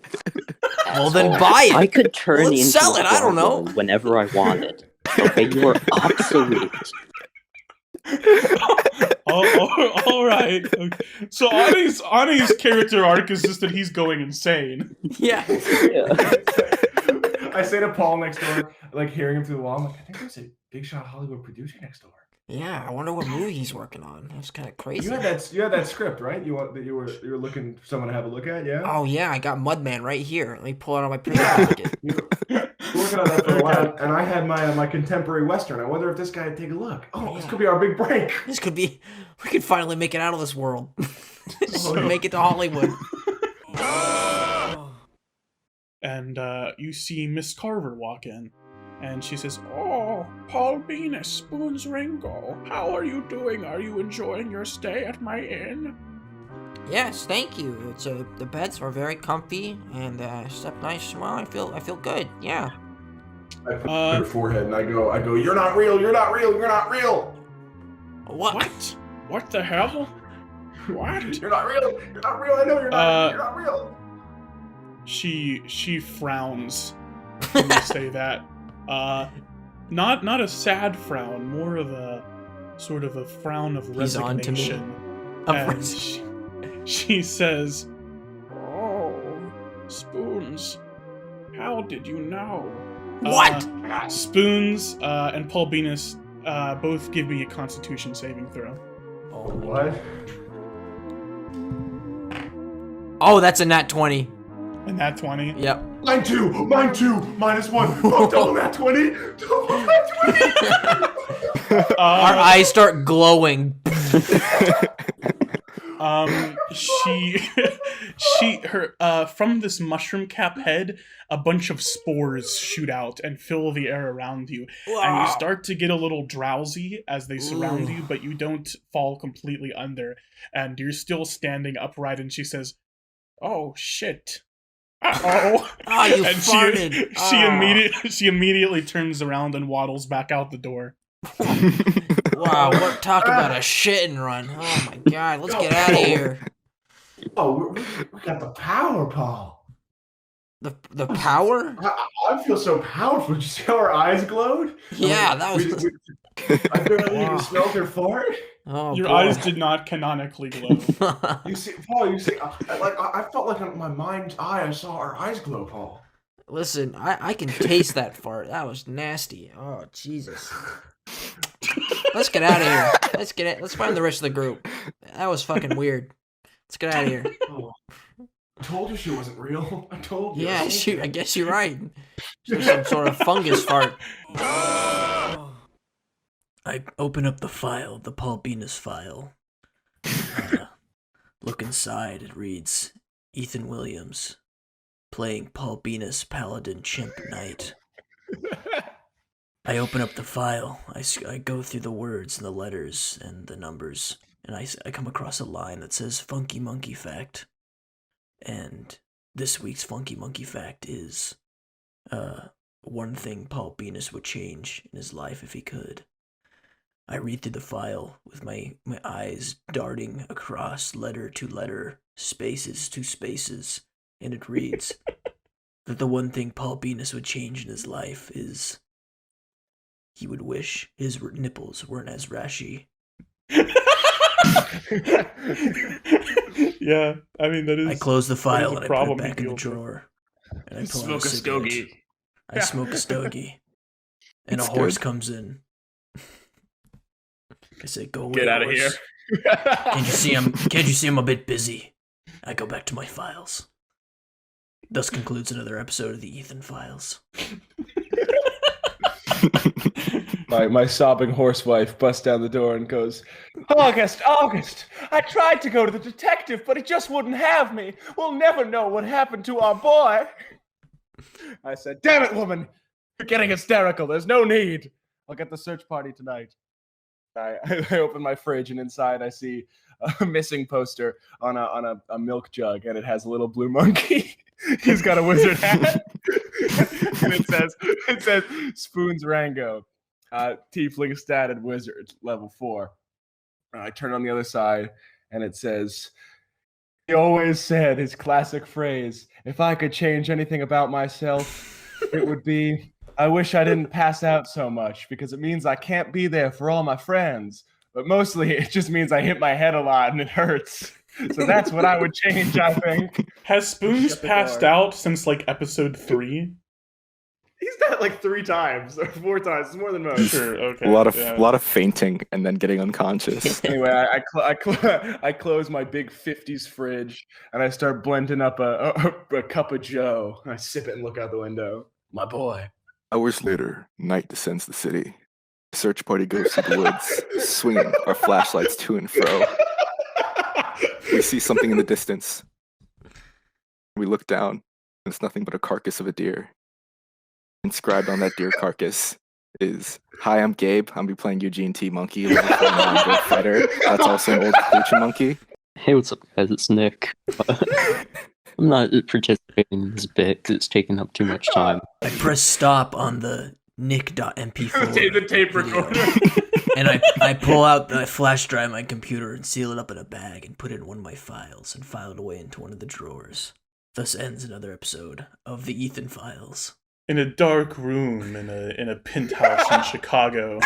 Well, then buy it. I could turn Let's into sell a it, I don't know. Broadway whenever I wanted. Okay, you are obsolete. All right. Okay. So Ani's character arc is just that he's going insane. Yeah. I say to Paul next door, like hearing him through the wall, I'm like, I think there's a big shot Hollywood producer next door. Yeah, I wonder what movie he's working on. That's kind of crazy. You had that script, right? You were looking for someone to have a look at, yeah? Oh yeah, I got Mudman right here. Let me pull it out of my printer pocket. You were working on that for a while, and I had my contemporary western. I wonder if this guy would take a look. Oh, this could be our big break. This could be. We could finally make it out of this world. Make it to Hollywood. And you see Miss Carver walk in, and she says, "Oh, Paul Venus, Spoon's Ringo. How are you doing? Are you enjoying your stay at my inn?" Yes, thank you. It's the beds are very comfy and slept nice. Well, I feel good. Yeah. I put her forehead and I go, "You're not real. You're not real. You're not real." What? What the hell? What? You're not real. You're not real. I know you're not. You're not real. She frowns when you say that. Not a sad frown, more of a sort of a frown of He's on to me. resignation. And she says, "Oh, Spoons, how did you know?" What? Spoons and Paul Venus both give me a Constitution saving throw. Oh, What? oh, that's a nat 20. And that 20. Yep. Mine too. -1. Oh, double that 20. Double that 20. Our eyes start glowing. From this mushroom cap head, a bunch of spores shoot out and fill the air around you. And you start to get a little drowsy as they surround you, but you don't fall completely under. And you're still standing upright, and she says, "Oh, shit. Uh-oh." Oh, you And farted. she immediately turns around and waddles back out the door. Wow, talk about a shit and run. Oh my god, let's get out of here. Oh, we got the power, Paul. The power? I feel so powerful. Did you see how our eyes glowed? Yeah, that was. I barely even smelled her fart. Oh, Your boy. eyes did not canonically glow. You see, Paul. You see, I felt like in my mind's eye, I saw our eyes glow, Paul. Listen, I can taste that fart. That was nasty. Oh Jesus. Let's get out of here. Let's find the rest of the group. That was fucking weird. Let's get out of here. Oh, I told you she wasn't real. I told you. Yeah, I guess you're right. There's some sort of fungus fart. I open up the file, the Paul Venus file. Look inside. It reads, Ethan Williams, playing Paul Venus, Paladin Chimp Knight. I open up the file. I go through the words and the letters and the numbers, and I come across a line that says Funky Monkey Fact. And this week's Funky Monkey Fact is one thing Paul Venus would change in his life if he could. I read through the file with my eyes darting across letter to letter, spaces to spaces, and it reads that the one thing Paul Venus would change in his life is he would wish his nipples weren't as rashy. Yeah, I mean that is. I close the file and I put problem it back to in the deal with. drawer. And I pull Smoke out a a cigarette. stogie. I smoke a stogie. And It's a horse good. comes in. I say, "Go away, Get out of horse. here. Can't you see I'm a bit busy?" I go back to my files. Thus concludes another episode of the Ethan Files. My sobbing horsewife busts down the door and goes, August, I tried to go to the detective, but he just wouldn't have me. We'll never know what happened to our boy. I said, damn it, woman. You're getting hysterical. There's no need. I'll get the search party tonight. I open my fridge, and inside I see a missing poster on a milk jug, and it has a little blue monkey. He's got a wizard hat. And it says Spoons Rango. Tiefling statted wizard, level 4. I turn on the other side, and it says, he always said his classic phrase, if I could change anything about myself, it would be, I wish I didn't pass out so much, because it means I can't be there for all my friends. But mostly, it just means I hit my head a lot, and it hurts. So that's what I would change, I think. Has Spoons Shut the passed door. out since like episode 3? He's done it like 3 times or 4 times. It's more than most. Sure, okay. A lot of yeah. fainting and then getting unconscious. Anyway, I close my big 50s fridge and I start blending up a cup of Joe. I sip it and look out the window. My boy. Hours later, night descends the city. The search party goes to the woods, swinging our flashlights to and fro. We see something in the distance. We look down, and it's nothing but a carcass of a deer. Inscribed on that deer carcass is, "Hi, I'm Gabe. I'll be playing Eugene T. Monkey, level 4 non-go fighter." That's also an old Capuchin monkey. Hey, what's up, guys? It's Nick. I'm not participating in this bit because it's taking up too much time. I press stop on the nick.mp4 The tape video, recorder. and I pull out the flash drive of my computer and seal it up in a bag and put it in one of my files and file it away into one of the drawers. Thus ends another episode of the Ethan Files. In a dark room in a penthouse in Chicago,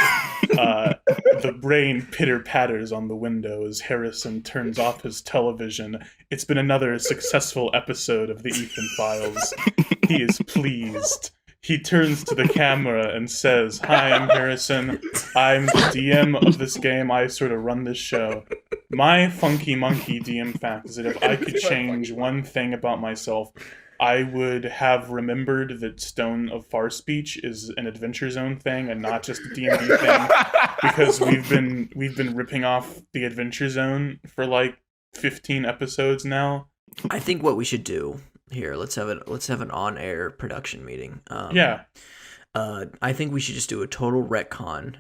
the rain pitter-patters on the window as Harrison turns off his television. It's been another successful episode of the Ethan Files. He is pleased. He turns to the camera and says, "Hi, I'm Harrison. I'm the DM of this game. I sort of run this show. My funky monkey DM fact is that if I could change one thing about myself, I would have remembered that Stone of Far Speech is an Adventure Zone thing and not just a D&D thing, because we've been ripping off the Adventure Zone for like 15 episodes now. I think what we should do here, let's have an on-air production meeting. Yeah. I think we should just do a total retcon.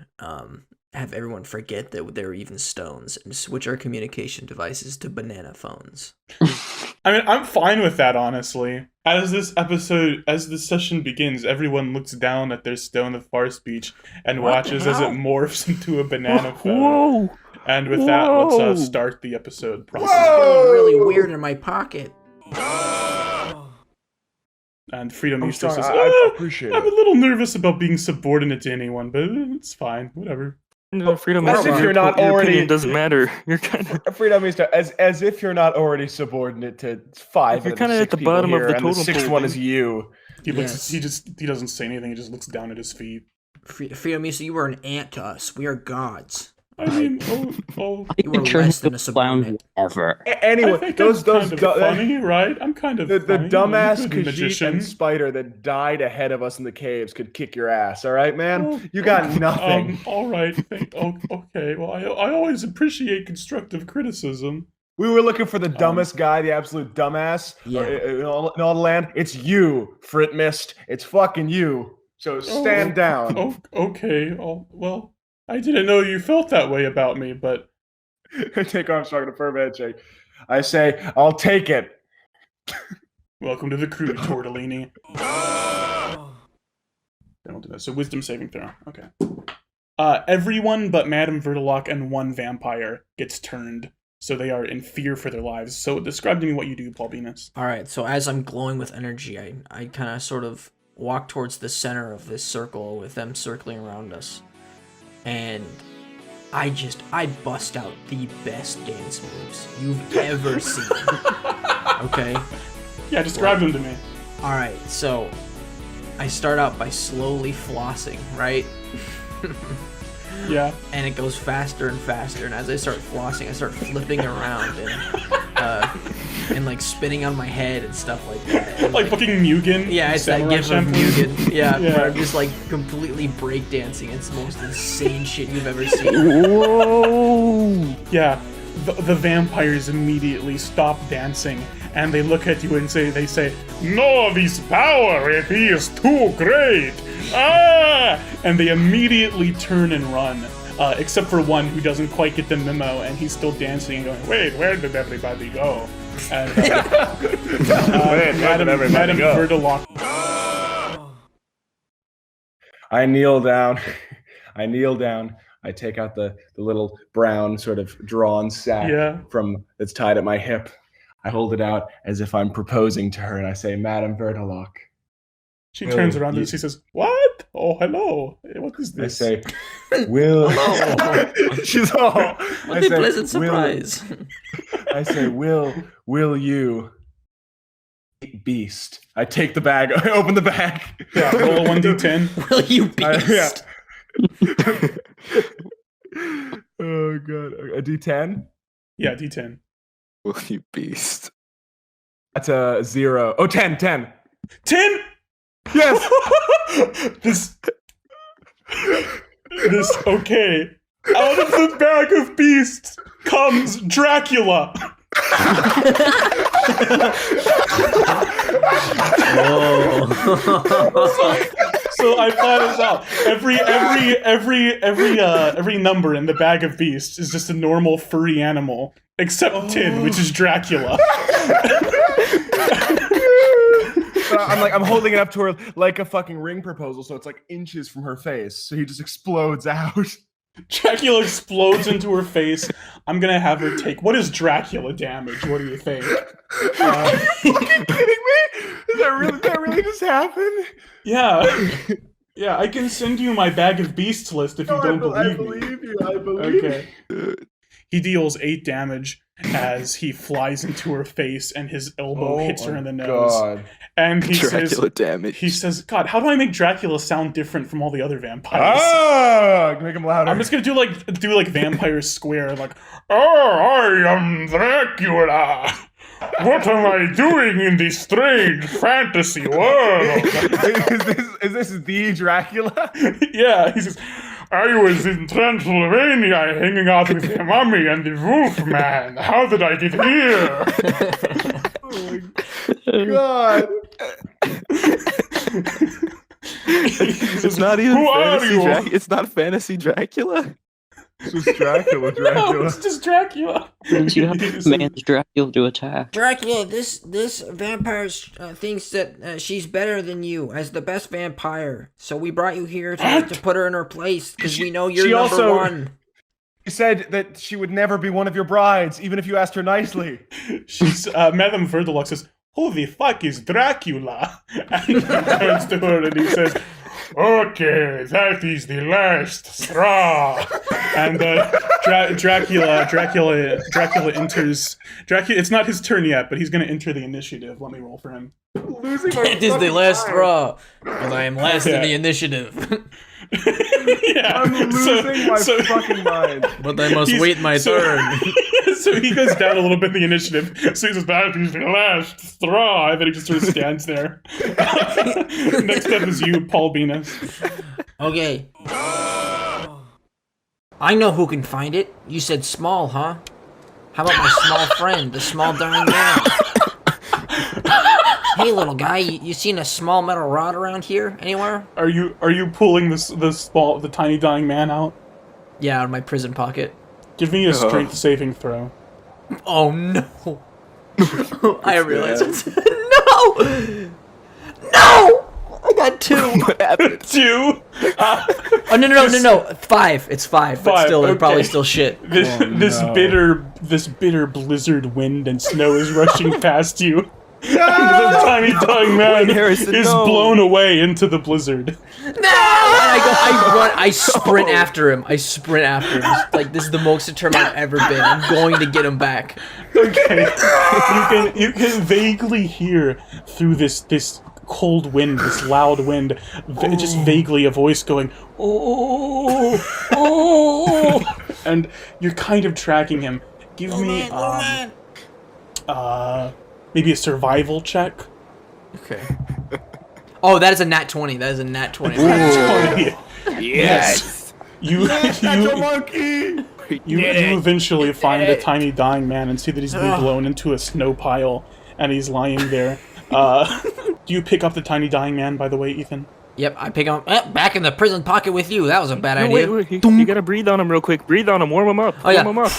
Have everyone forget that there are even stones and switch our communication devices to banana phones. I mean, I'm fine with that, honestly. As this session begins, everyone looks down at their Stone of Far Speech and What watches the as it hell? morphs into a banana phone. Whoa! And with that, let's start the episode process. Feeling really weird in my pocket. And Freedom I'm Easter sorry, says, I appreciate I'm it. a little nervous about being subordinate to anyone, but it's fine, whatever. No, Freedom As Easter, if you're not your already- opinion doesn't matter. You're kind of Freedom Easter, as if you're not already subordinate to 5 You're out of kinda the at 6 the people bottom of here, the and the totem 6th pole, one dude. is you. He Yes. doesn't say anything, he just looks down at his feet. Freedom Misa, you are an ant to us. We are gods. I mean, You are less than a subordinate. Ever. Anyway, I think those I'm kind of du- funny, right? I'm kind of the funny. dumbass I'm a good Khajiit magician. and Spider that died ahead of us in the caves could kick your ass, all right, man? Oh, You got nothing. All right. Okay. Well, I always appreciate constructive criticism. We were looking for the dumbest guy, the absolute dumbass Yeah. in all the land. It's you, Frit Mist. It's fucking you. So stand down. Oh, okay. Oh, well, I didn't know you felt that way about me, but Take Armstrong to firm handshake. I say, I'll take it. welcome to the crew, Tortellini. Don't do that. So wisdom saving throw. Okay. Everyone but Madame Verdelock and one vampire gets turned, so they are in fear for their lives. So describe to me what you do, Paul Venus. All right, so as I'm glowing with energy, I kind of sort of walk towards the center of this circle with them circling around us. And I bust out the best dance moves you've ever seen. Okay? Yeah, describe them to me. All right, so I start out by slowly flossing, right? Yeah. And it goes faster and faster, and as I start flossing, I start flipping around and like spinning on my head and stuff like that. And, Like fucking Mugen. yeah, it's that Samurai gif of Champloo. Mugen. Yeah, Yeah. where I'm just like completely breakdancing. It's the most insane shit you've ever seen. Whoa! Yeah. The vampires immediately stop dancing and they look at you and they say, "No of his power, if he is too great! Ah!" And they immediately turn and run. Except for one who doesn't quite get the memo and he's still dancing and going, "Wait, where did everybody go?" And Madame Verdelock. I kneel down. I kneel down. I take out the little brown sort of drawn sack that's tied at my hip. I hold it out as if I'm proposing to her, and I say, "Madame Verdelock." She turns around and she says, "What? Oh, hello. What is I this?" say, "Will." She's all. What a pleasant surprise. I say, "Will you, beast?" I take the bag. I open the bag. Yeah, roll a 1d10. Will you beast? Oh god, a D10. Yeah, d10. Will you beast? That's a 0. Oh, 10. 10! Yes. This okay. Out of the bag of beasts comes Dracula. So I thought this out. Every number in the bag of beasts is just a normal furry animal, except Tin, which is Dracula. I'm holding it up to her like a fucking ring proposal, so it's like inches from her face. So he just explodes out. Dracula explodes into her face. I'm gonna have her take. What is Dracula damage? What do you think? Are you fucking kidding me? Did that really just happen? Yeah. Yeah, I can send you my bag of beasts list if you don't believe me. I believe you. I believe Okay. He deals 8 damage as he flies into her face and his elbow hits her in the nose. God. And he Dracula damage. He says, "God, how do I make Dracula sound different from all the other vampires?" Ah! Make him louder. I'm just gonna do like Vampire Square, like, "Oh, I am Dracula. What am I doing in this strange fantasy world?" is this the Dracula? Yeah, he says, "I was in Transylvania hanging out with the mummy and the wolf man. How did I get here?" Oh my god. It's not even "Who are fantasy you?" It's not fantasy Dracula. It's just Dracula. No, it's just Dracula. You have to command Dracula to attack. Dracula, this vampire thinks that she's better than you as the best vampire. So we brought you here to put her in her place because we know you're number one. She said that she would never be one of your brides, even if you asked her nicely. She's Madame Verdelock says, "Who the fuck is Dracula?" And he turns to her and he says, "Okay, that is the last straw." And Dracula enters. Dracula. It's not his turn yet, but he's going to enter the initiative. Let me roll for him. It is the last straw, but I am last in the initiative. Yeah, I'm losing my fucking mind. But I must wait my turn. So he goes down a little bit in the initiative. So he says, "That is the last straw." And then he just sort of stands there. Next up is you, Paul Venus. Okay. I know who can find it. You said small, huh? How about my small friend, the small dying man? Hey, little guy, you seen a small metal rod around here anywhere? Are you pulling the tiny dying man out? Yeah, out of my prison pocket. Give me a strength saving throw. Oh no! I realize it's no! No! I got 2. What happened? 2. Oh no! 5. It's 5. But 5, still, they're okay. probably still shit. This bitter blizzard wind and snow is rushing past you. And the tiny dying man Harrison, is no. blown away into the blizzard. No! And I run. I sprint after him. It's like, this is the most determined I've ever been. I'm going to get him back. Okay, you can vaguely hear through this cold wind, this loud wind, just vaguely a voice going, oh, and you're kind of tracking him. Give me maybe a survival check. Okay. Oh, that is a nat 20. That is a nat 20. Yes. You eventually find the tiny dying man and see that he's been blown into a snow pile and he's lying there. Do you pick up the tiny dying man, by the way, Ethan? Yep, I pick him up. Back in the prison pocket with you. That was a bad idea. Wait. You gotta breathe on him real quick. Breathe on him. Warm him up. Oh, yeah. Warm him up.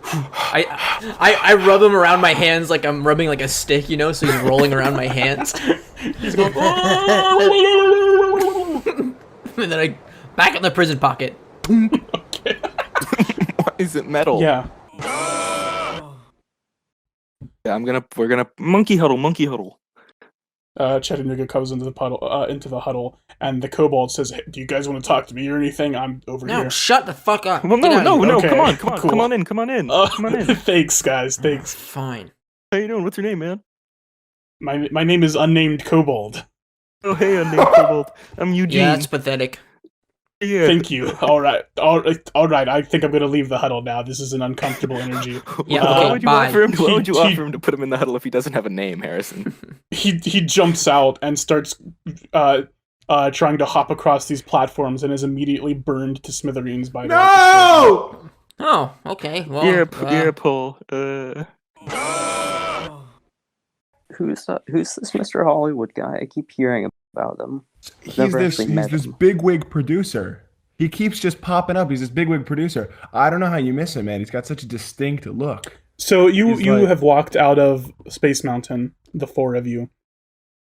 I rub him around my hands like I'm rubbing like a stick, you know, so he's rolling around my hands. He's going, And then I back in the prison pocket. okay. Why is it metal? Yeah. Yeah, we're gonna monkey huddle. Chattanooga comes into the huddle, and the kobold says, hey, "Do you guys want to talk to me or anything? I'm over No, here." shut the fuck up. Well, Get out of here. no, Okay, come on, cool. come on in. Come on in. Thanks, guys. Thanks. Fine. How you doing? What's your name, man? My name is Unnamed Kobold. Oh, hey, I'm named Kobold. I'm Eugene. Yeah, that's pathetic. Yeah. Thank you. All right. I think I'm gonna leave the huddle now. This is an uncomfortable energy. Yeah, Why okay, would you bye. offer him? Why would you He- offer him to put him in the huddle if he doesn't have a name, Harrison? He jumps out and starts trying to hop across these platforms and is immediately burned to smithereens by the No! Oh, okay. Well, yeah, Paul. Who's this Mr. Hollywood guy? I keep hearing about him. He's Never this actually met this him. bigwig producer. He keeps just popping up. He's this bigwig producer. I don't know how you miss him, man. He's got such a distinct look. So you He's like- have walked out of Space Mountain, the 4 of you,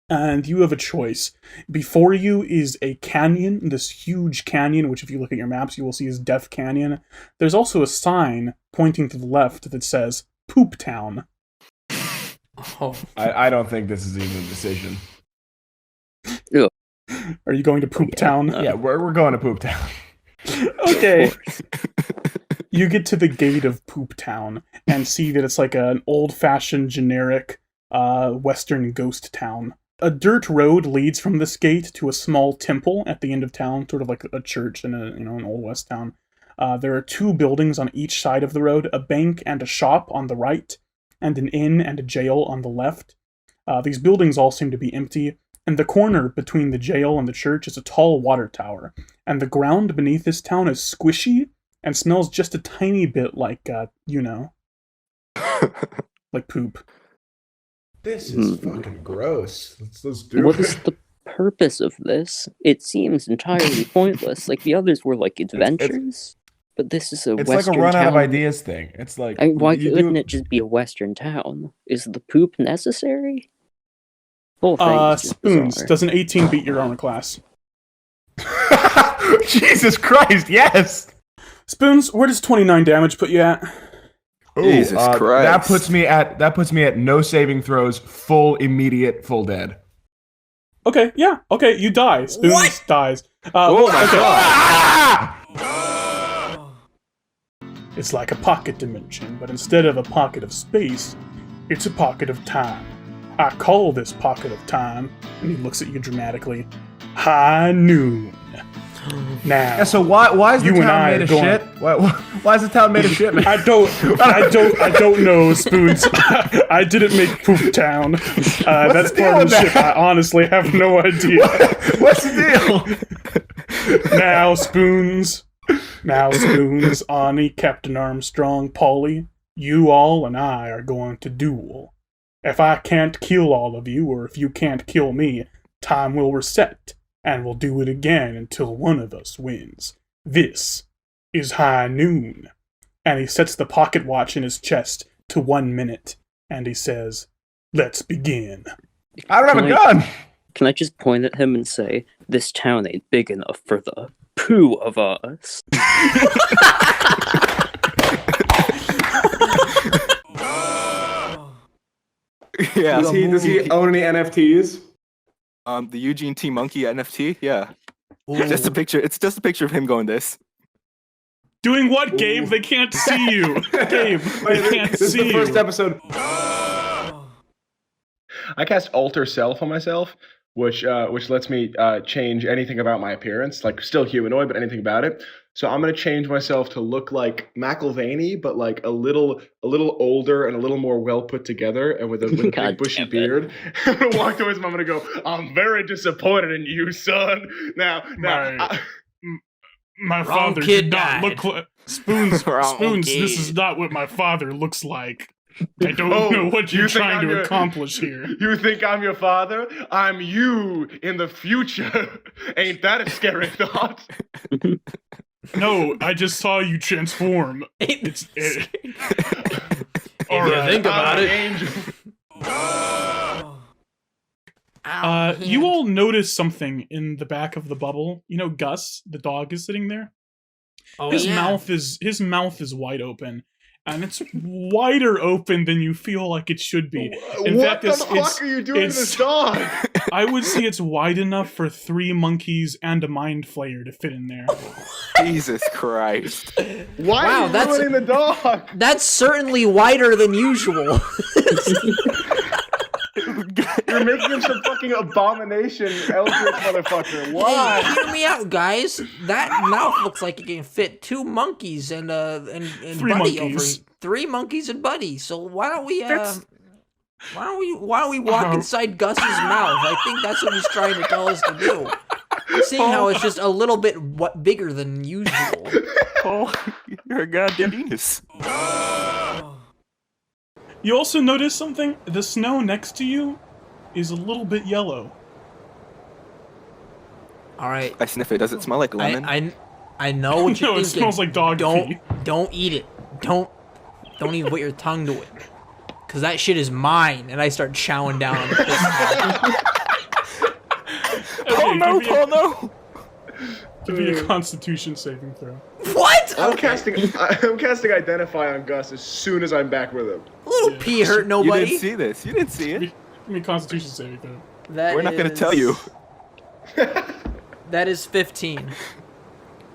and you have a choice. Before you is a canyon, this huge canyon, which if you look at your maps, you will see is Death Canyon. There's also a sign pointing to the left that says Poop Town. oh, I don't think this is even a decision. Are you going to Poop Town? Yeah, we're going to Poop Town. Okay. You get to the gate of Poop Town and see that it's like an old-fashioned, generic Western ghost town. A dirt road leads from this gate to a small temple at the end of town, sort of like a church in an old West town. There are 2 buildings on each side of the road, a bank and a shop on the right, and an inn and a jail on the left. These buildings all seem to be empty. In the corner between the jail and the church is a tall water tower, and the ground beneath this town is squishy and smells just a tiny bit like, like poop. This is fucking gross. Let's do What it. is the purpose of this? It seems entirely pointless. Like the others were like adventures, but this is a It's Western like a run town. out of ideas thing. It's like Why you do- couldn't it just be a Western town? Is the poop necessary? Whole thing is just Spoons, bizarre. does an 18 beat your armor class? Jesus Christ, yes. Spoons, where does 29 damage put you at? Jesus That Christ. puts me at no saving throws, full immediate, full dead. Okay, yeah, okay, you die. Spoons dies. Oh my okay. God. It's like a pocket dimension, but instead of a pocket of space, it's a pocket of time. I call this pocket of time, and he looks at you dramatically, High Noon. Now, Yeah, so why is the You and town I made are of going- shit? Why is the town made of shit, man? I don't know, Spoons. I didn't make Poop Town. That's the deal part of with the ship. that? I honestly have no idea. What's the deal? Now, Spoons, Ani, Captain Armstrong, Polly, you all and I are going to duel. If I can't kill all of you, or if you can't kill me, time will reset, and we'll do it again until one of us wins. This is High Noon. And he sets the pocket watch in his chest to 1 minute, and he says, "Let's begin." I don't have a gun. Can I just point at him and say, "This town ain't big enough for the poo of us"? Yeah. Does he own any NFTs? The Eugene T. Monkey NFT. Yeah. Ooh. Just a picture. It's just a picture of him going this. Doing what, Gabe? They can't see you. Gabe, they can't This is see the first you. episode. I cast Alter Self on myself, which lets me change anything about my appearance, like still humanoid, but anything about it. So I'm gonna change myself to look like McIlvaney, but like a little older and a little more well put together, and with a God big bushy damn it. beard. I'm gonna walk towards him. I'm gonna go, "I'm very disappointed in you, son." Now, My Wrong father kid did not died. look like Spoons. Wrong Spoons. This kid. is not what my father looks like. I don't Oh, know what you you're think trying I'm to your- accomplish here. You think I'm your father? I'm you in the future. Ain't that a scary thought? No, I just saw you transform. It's If all you right. think about I'm it. an angel. You all notice something in the back of the bubble. You know, Gus, the dog, is sitting there. Oh, His yeah. mouth is wide open, and it's wider open than you feel like it should be. In What fact, the fuck are you doing to this dog? I would say it's wide enough for 3 monkeys and a mind flayer to fit in there. Jesus Christ. Why Wow, are you that's- ruining the dog? That's certainly wider than usual. You're making him some fucking abomination, eldritch motherfucker. Why? Hey, hear me out, guys. That mouth looks like it can fit 2 monkeys and 3 Buddy monkeys. over 3 monkeys and Buddy. So why don't we That's- why don't we walk inside Gus's mouth? I think that's what he's trying to tell us to do. Seeing how it's just a little bit bigger than usual. Oh, you're a goddamn genius. You also notice something? The snow next to you is a little bit yellow. All right. I sniff it. Does it smell like lemon? I know what you're No, it thinking. smells like dog pee. Don't eat it. Don't even put your tongue to it. Cause that shit is mine, and I start chowing down on the piss. Oh no, Paul, no! Give me a Constitution saving throw. What? I'm casting Identify on Gus as soon as I'm back with him. Little pee hurt You nobody. didn't see this. You didn't see it. Give me a Constitution saving throw. That We're not gonna is- tell you. That is 15.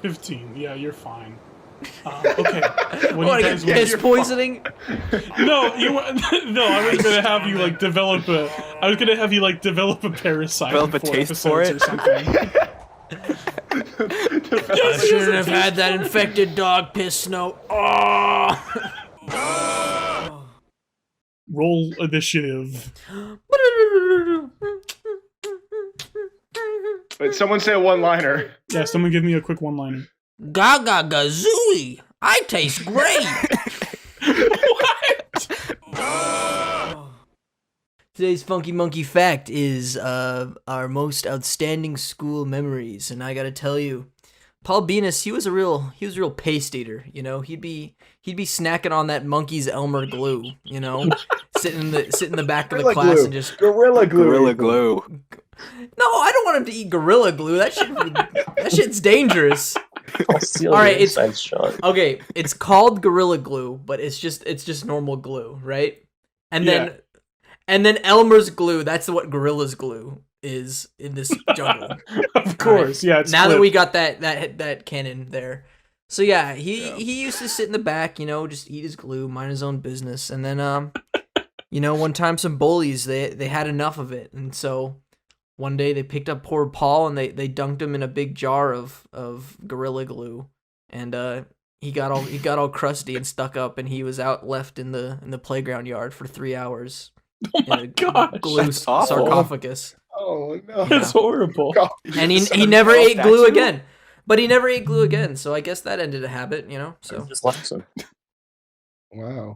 15. Yeah, you're fine. Okay. What What, do you I guys get piss want? poisoning? No, no. I was gonna have you like develop a. I was gonna have you like develop a parasite. Develop in a 4 taste for episodes it? or something. I shouldn't have had that infected dog piss snow. Oh. Roll initiative. Wait, someone say a one-liner. Yeah, someone give me a quick one-liner. Gaga gazooey. I taste great. Today's Funky Monkey fact is our most outstanding school memories, and I gotta tell you, Paul Venus, he was a real paste eater. You know, he'd be snacking on that monkey's Elmer glue. You know, sitting in the back of the class and just. Gorilla glue. Gorilla glue. No, I don't want him to eat Gorilla Glue. That shit's dangerous. All right, it's- sense, Sean. Okay, it's called Gorilla Glue, but it's just normal glue, right? And then Elmer's glue, that's what Gorilla's glue is in this jungle. Of course, yeah. It's Now that flipped. we got that canon there. So yeah, he used to sit in the back, you know, just eat his glue, mind his own business, and then you know, one time some bullies they had enough of it, and so one day they picked up poor Paul and they dunked him in a big jar of Gorilla Glue, and he got all crusty and stuck up, and he was out left in the playground yard for 3 hours. Oh my in a gosh, glue that's awful. sarcophagus. Oh no. that's horrible. And he never ate glue again. But he never ate glue again, so I guess that ended a habit, you know. So Just likes him. Wow.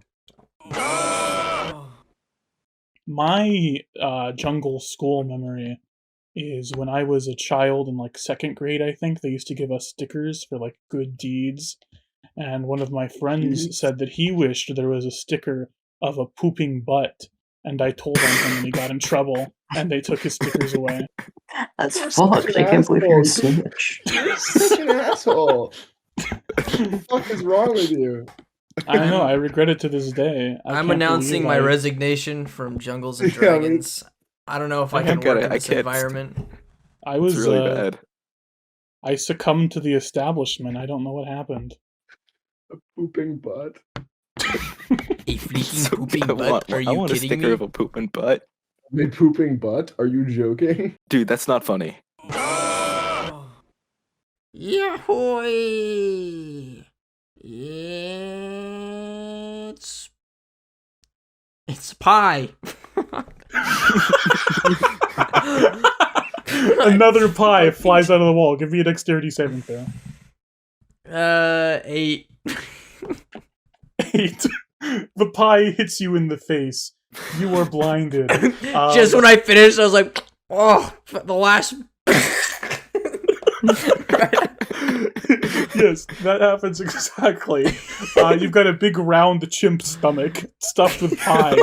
My jungle school memory is when I was a child in like 2nd grade, I think. They used to give us stickers for like good deeds. And one of my friends said that he wished there was a sticker of a pooping butt and I told on him and he got in trouble, and they took his stickers away. That's You're such fucked. an I can't believe you're a asshole. snitch. You're such an asshole. What the fuck is wrong with you? I know, I regret it to this day. I'm announcing my resignation from Jungles and Yeah, Dragons. I don't know if I can work in I this can't- environment. I It's was really bad. I succumbed to the establishment. I don't know what happened. A pooping butt. A fleeking pooping I butt? want, Are I you want a kidding sticker me? of a pooping butt. A pooping butt? Are you joking? Dude, that's not funny. Yahoy! It's pie. Another pie flies out of the wall. Give me a dexterity saving throw. 8. 8. The pie hits you in the face. You are blinded. Just when I finished, I was like, oh, the last. Yes, that happens exactly. You've got a big round chimp stomach stuffed with pie,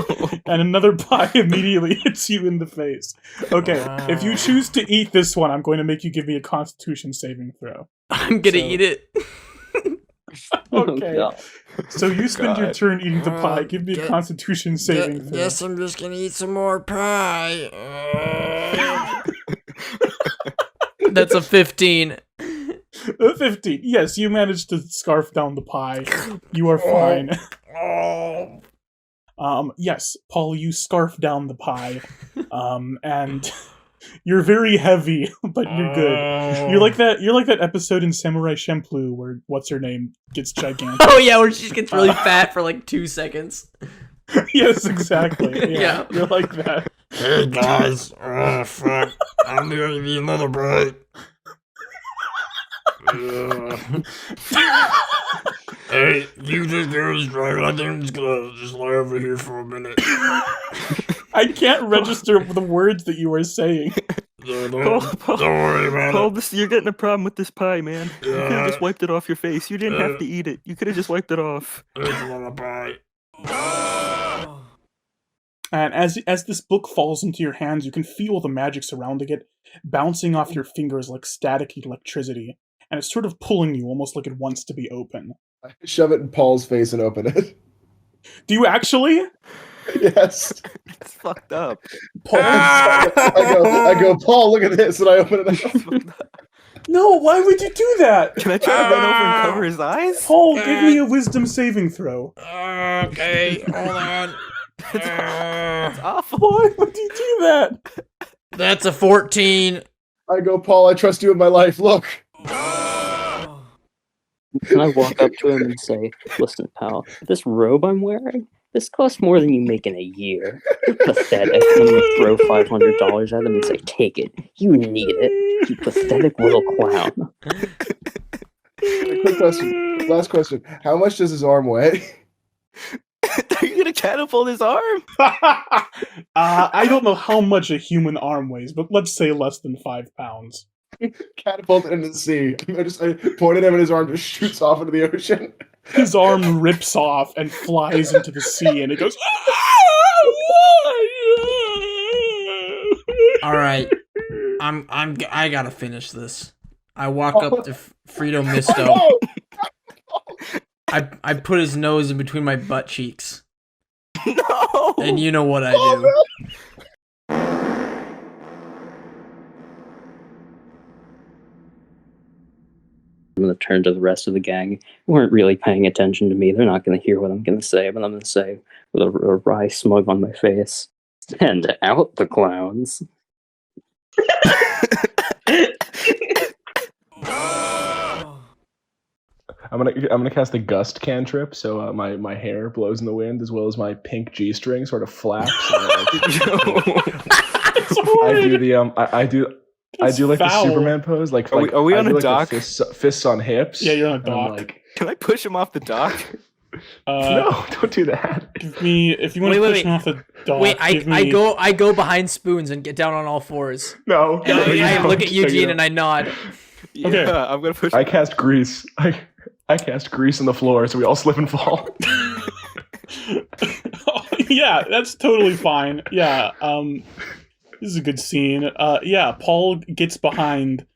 and another pie immediately hits you in the face. Okay, if you choose to eat this one, I'm going to make you give me a Constitution saving throw. I'm gonna eat it. Okay, God. so you spend your God. turn eating the pie. Give me a Constitution saving throw. Guess I'm just gonna eat some more pie. That's a 15. 15. Yes, you managed to scarf down the pie. You are fine. Yes, Paul, you scarf down the pie. And you're very heavy, but you're good. You're like that episode in Samurai Champloo where what's her name gets gigantic. Oh yeah, where she gets really fat for like 2 seconds. Yes, exactly. Yeah. You're like that. Hey guys, oh fuck, I'm gonna give you another bite. Hey, you just do this right. I think I'm just gonna just lie over here for a minute. I can't register the words that you are saying. Yeah, don't worry about Paul, it. you're getting a problem with this pie, man. You could Yeah. have just wiped it off your face. You didn't have to eat it. You could have just wiped it off. It's a lot of pie. And as this book falls into your hands, you can feel the magic surrounding it, bouncing off your fingers like static electricity, and it's sort of pulling you, almost like it wants to be open. I shove it in Paul's face and open it. Do you actually? Yes. It's fucked up. Paul, I go, Paul, look at this, and I open it up. no, why would you do that? Can I try to run over and cover his eyes? Paul, give me a wisdom saving throw. Okay, hold on. It's awful. Why would you do that? That's a 14. I go, Paul, I trust you with my life. Look. Can I walk up to him and say, listen, pal, this robe I'm wearing, this costs more than you make in a year. You're pathetic. I'm going to throw $500 at him and say, take it. You need it. You pathetic little clown. Quick question. Last question. How much does his arm weigh? Are you gonna catapult his arm? I don't know how much a human arm weighs, but let's say less than 5 pounds. Catapult it into the sea. I point at him and his arm just shoots off into the ocean. His arm rips off and flies into the sea, and it goes. All right, I gotta finish this. I walk up to Frito Misto. I put his nose in between my butt cheeks. No. And you know what I do. I'm going to turn to the rest of the gang who aren't really paying attention to me. They're not going to hear what I'm going to say, but I'm going to say with a wry smug on my face, send out the clowns. I'm gonna cast a gust cantrip, so my hair blows in the wind as well as my pink G-string sort of flaps. I do the I do like foul. the Superman pose. Like, Are we I on do, a like, the dock? Fists on hips. Yeah, you're on a and I'm dock. like, Can I push him off the dock? no, don't do that. Give me if you want to Wait, push wait. him off the dock. Wait, give me, I go behind Spoons and get down on all fours. No. And no, you I don't. look at No, you Eugene don't. and I nod. Yeah, Okay. I'm gonna push. I cast grease. I cast grease on the floor, so we all slip and fall. Yeah, that's totally fine. Yeah, this is a good scene. Yeah, Paul gets behind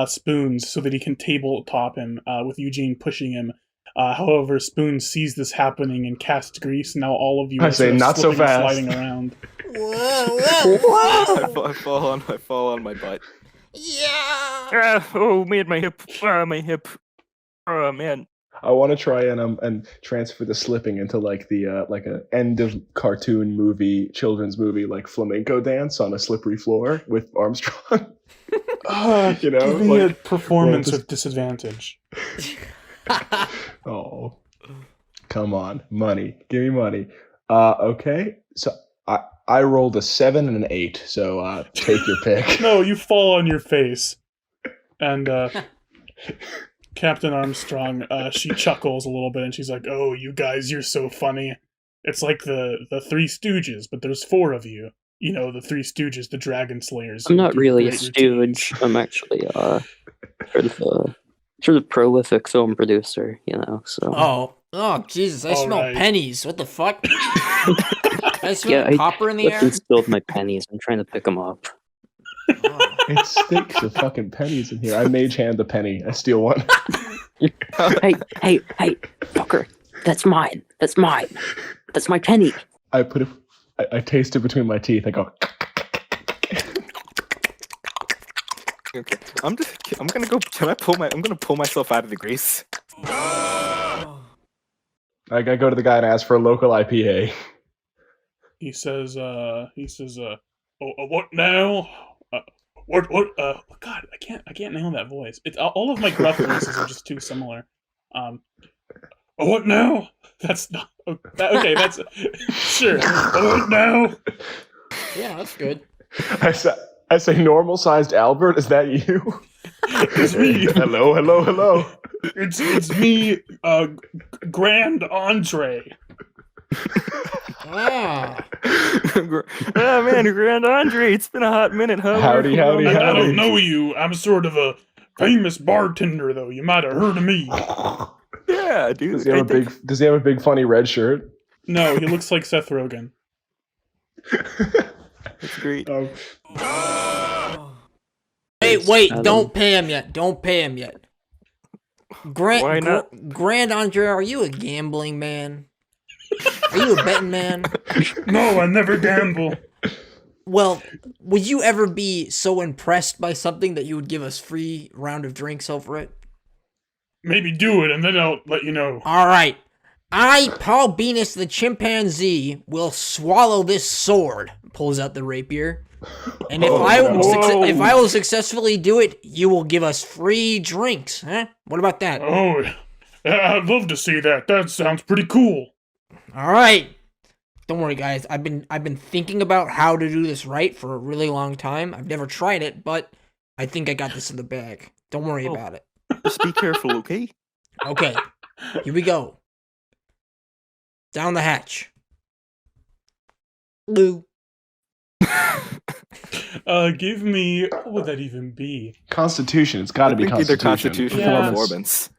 Spoons so that he can tabletop him with Eugene pushing him. However, Spoons sees this happening and casts grease. Now all of you I are say, sort of not so slipping and fast. sliding around. Whoa! I fall on my butt. Yeah! Oh man, my hip. My hip. Oh man. I want to try and transfer the slipping into like the like a end of cartoon movie, children's movie, like flamenco dance on a slippery floor with Armstrong. You know, Give me a like, performance well, with disadvantage. oh, come on, money, give me money. Okay, so I rolled a 7 and an 8, so take your pick. No, you fall on your face. And Captain Armstrong, she chuckles a little bit and she's like, "Oh, you guys, you're so funny. It's like the Three Stooges, but there's 4 of you. You know, the Three Stooges, the Dragon Slayers." I'm not do really a great routines. stooge. I'm actually sort of prolific film producer, you know. So Oh, Jesus! I All smell right. pennies. What the fuck? I smell yeah, copper in the Lipton air. spilled my pennies. I'm trying to pick them up. Oh. It stinks of fucking pennies in here. I mage hand a penny. I steal one. hey, fucker! That's mine. That's mine. That's my penny. I put it. I taste it between my teeth. I go. Okay. I'm gonna go. Can I pull my? I'm gonna pull myself out of the grease. I go to the guy and ask for a local IPA. He says, oh, what now? What, God, I can't nail that voice. It's all of my gruff voices are just too similar. What now? That's not, okay, that's, sure. What now? Yeah, that's good. I say normal-sized Albert, is that you? It's me. Hello. It's me, Grand Andre. Ah. Oh man, Grand Andre, it's been a hot minute, huh? Howdy. I don't know you. I'm sort of a famous bartender, though. You might have heard of me. Yeah, dude. Does he have a big funny red shirt? No, he looks like Seth Rogen. That's great. Wait! Adam. Don't pay him yet. Don't pay him yet. Why not? Grand Andre, are you a gambling man? Are you a betting man? No, I never gamble. Well, would you ever be so impressed by something that you would give us free round of drinks over it? Maybe do it, and then I'll let you know. All right. I, Paul Venus the chimpanzee, will swallow this sword. Pulls out the rapier. And if if I will successfully do it, you will give us free drinks. Huh? What about that? Oh, I'd love to see that. That sounds pretty cool. All right. Don't worry, guys. I've been thinking about how to do this right for a really long time. I've never tried it, but I think I got this in the bag. Don't worry about it. Just be careful, okay? Okay. Here we go. Down the hatch. Lou. Give me, what would that even be? Constitution. It's got to be Either Constitution. Constitution Yeah. or performance.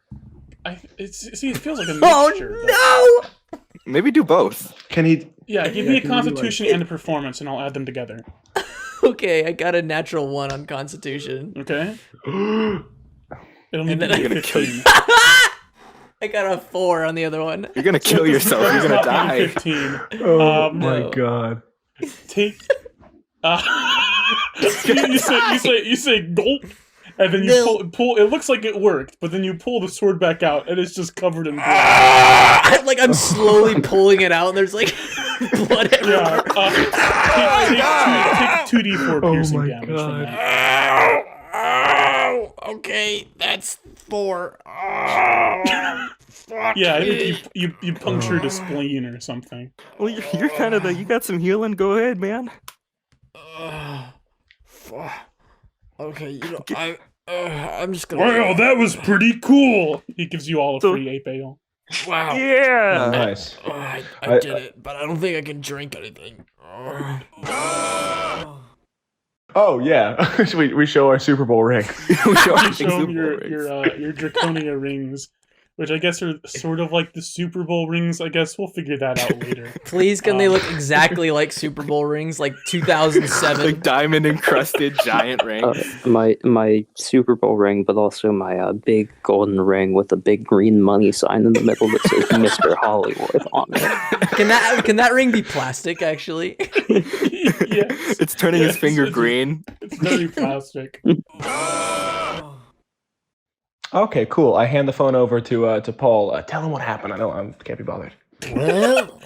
It feels like a Oh mixture. no! Maybe do both. Can he? Yeah, give me a can we do, Constitution and a performance, and I'll add them together. Okay, I got a natural 1 on Constitution. Okay? It'll need And to then be I'm gonna kill 15. I got a 4 on the other one. You're gonna kill yourself. You're gonna It's not die. 15. Oh No. my god. Take. You say gulp, and then you No. pull. It looks like it worked, but then you pull the sword back out, and it's just covered in blood. Like I'm slowly pulling it out, and there's like blood everywhere. Yeah. Take 2d4 Oh piercing my damage from God. that. Ow! Okay, that's 4. Oh, fuck Yeah, I me. think you punctured a spleen or something. Well, you're kind of you got some healing. Go ahead, man. Fuck. Okay, you know, I'm just gonna. Well, that was pretty cool. He gives you all a free 8 ale. Wow. Yeah. Nice. I I- did it, but I don't think I can drink anything. Oh yeah. we show our Super Bowl ring. We show You our show him Super Bowl rings. your Draconia rings. which I guess are sort of like the Super Bowl rings. I guess we'll figure that out later. Please, can they look exactly like Super Bowl rings, like 2007? Like diamond encrusted giant rings. My Super Bowl ring, but also my big golden ring with a big green money sign in the middle that says Mr. Hollywood on it. Can that ring be plastic? Actually, Yes. It's turning his Yes, finger it's- green. It's very plastic. Okay, cool. I hand the phone over to Paul. Tell him what happened. I know I can't be bothered. well,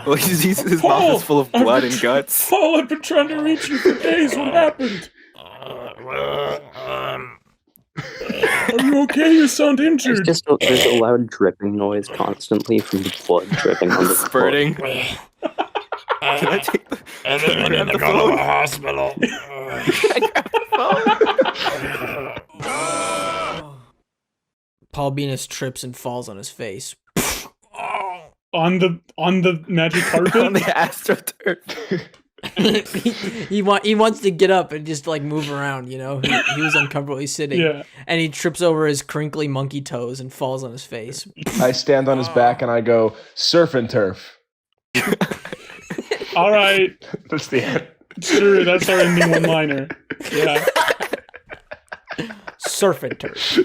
Well, his mouth Paul, is full of blood and guts. Paul, I've been trying to reach you for days. What happened? Are you okay? You sound injured. There's a loud dripping noise constantly from the blood dripping on the floor. Spurting. Can I take the? Can I grab the phone? hospital. Paul Venus trips and falls on his face. On the magic carpet? On the astroturf. he wants to get up and just like move around, you know. He was uncomfortably sitting, Yeah. and he trips over his crinkly monkey toes and falls on his face. I stand on his back and I go, surf and turf. All right. That's the end. Sure, that's our ending one-liner. Yeah. Surf and turf.